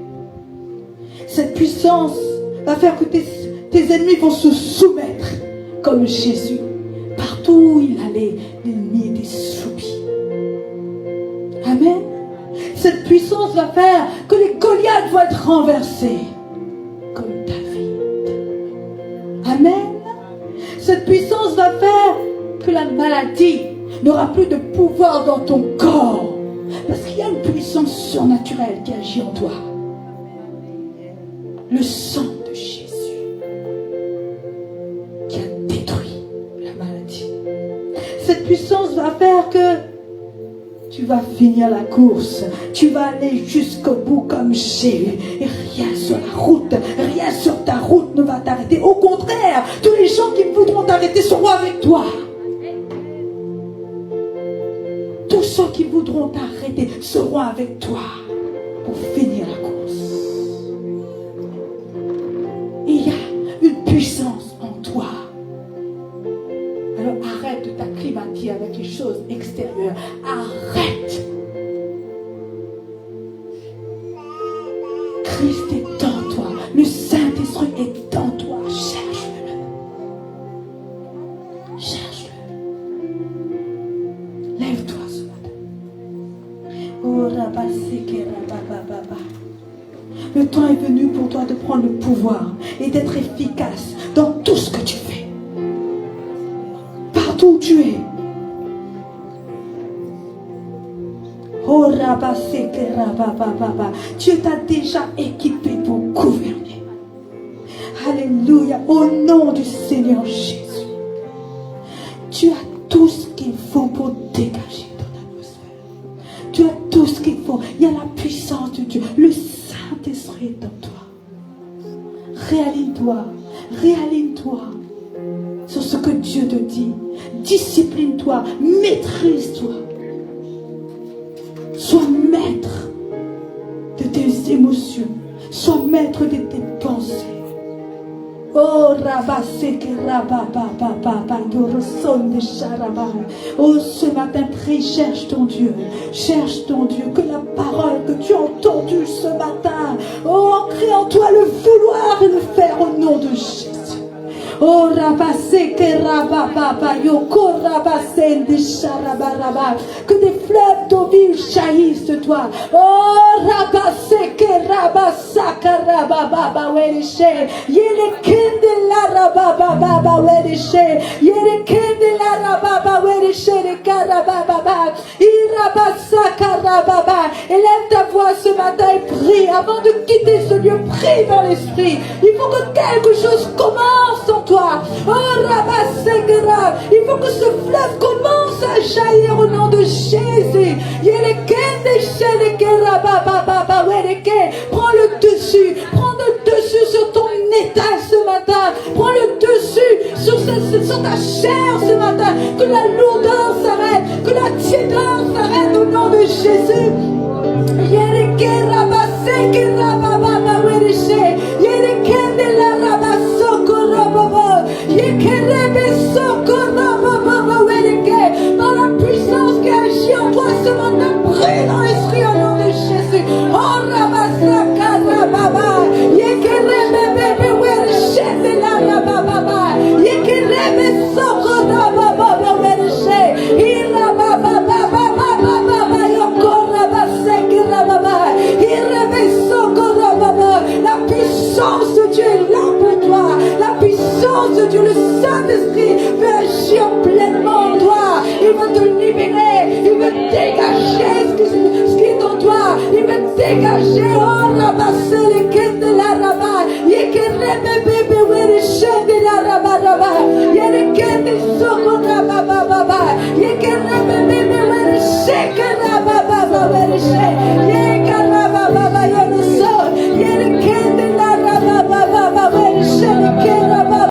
Cette puissance va faire que tes ennemis vont se soumettre, comme Jésus. Partout où il allait, l'ennemi était soumis. Amen. Cette puissance va faire que les Goliaths vont être renversés, comme David. Amen. Cette puissance va faire que la maladie n'aura plus de pouvoir dans ton corps. Parce qu'il y a une puissance surnaturelle qui agit en toi. Le sang de Jésus qui a détruit la maladie. Cette puissance va faire que tu vas finir la course. Tu vas aller jusqu'au bout comme Jésus. Et rien sur la route, rien sur ta route ne va t'arrêter. Au contraire, tous les gens qui voudront t'arrêter seront avec toi. Tous ceux qui voudront t'arrêter seront avec toi pour finir la course. Il y a une puissance en toi. Alors arrête de t'acclimater avec les choses extérieures. Arrête. Christ est en toi. Le Saint-Esprit est en toi. Cherche-le. Cherche-le. Lève-toi ce matin. Oh, le temps est venu pour toi de prendre le pouvoir et d'être efficace dans tout ce que tu fais. Partout où tu es. Oh, Dieu t'a déjà équipé pour gouverner. Alléluia. Au nom du Seigneur Jésus. Tu as tout ce qu'il faut pour dégager ton atmosphère. Tu as tout ce qu'il faut. Il y a la puissance de Dieu. Le Saint-Esprit est en toi. Réaligne-toi. Réaligne-toi sur ce que Dieu te dit. Discipline-toi. Maîtrise-toi. Sois maître de tes émotions. Sois maître de tes pensées. Oh, oh, ce matin, prie, cherche ton Dieu. Cherche ton Dieu. Que la parole que tu as entendue ce matin, oh, ancrée en toi le vouloir et le faire au nom de Jésus. Oh, que des fleuves d'eau vive jaillissent de toi. Oh, élève ta voix ce matin et prie avant de quitter ce lieu. Prie dans l'esprit. Il faut que quelque chose commence en toi. Oh, il faut que ce fleuve commence à jaillir au nom de Jésus. Prends le dessus. Prends le dessus sur ton état ce matin. Prends le dessus sur ta chair ce matin. Que la lourdeur s'arrête. Que la tiédeur s'arrête au nom de Jésus. Dans la puissance qui agit en toi ce matin, prie dans l'esprit au nom de Jésus. Oh, Rabasaka Rababa, Yekerebebe, Wershete la Rababa, Yekerebe Soko Rababa, Wershe, Irababa, Baba, Yoko Rabaseki Rababa, Irebe Soko Rababa. La puissance de Dieu est là pour toi. La puissance de Dieu, le Saint-Esprit, veut agir pleinement en toi. Il veut te libérer. Il veut dégager ce qui est en toi. Il veut dégager. Oh, ramasser les quêtes de la rabat. Yekerebe bébé, werishe de la rabat rabat. Yerekende soko rabat baba. Yekerebe bébé, werishe que rabat baba werishe.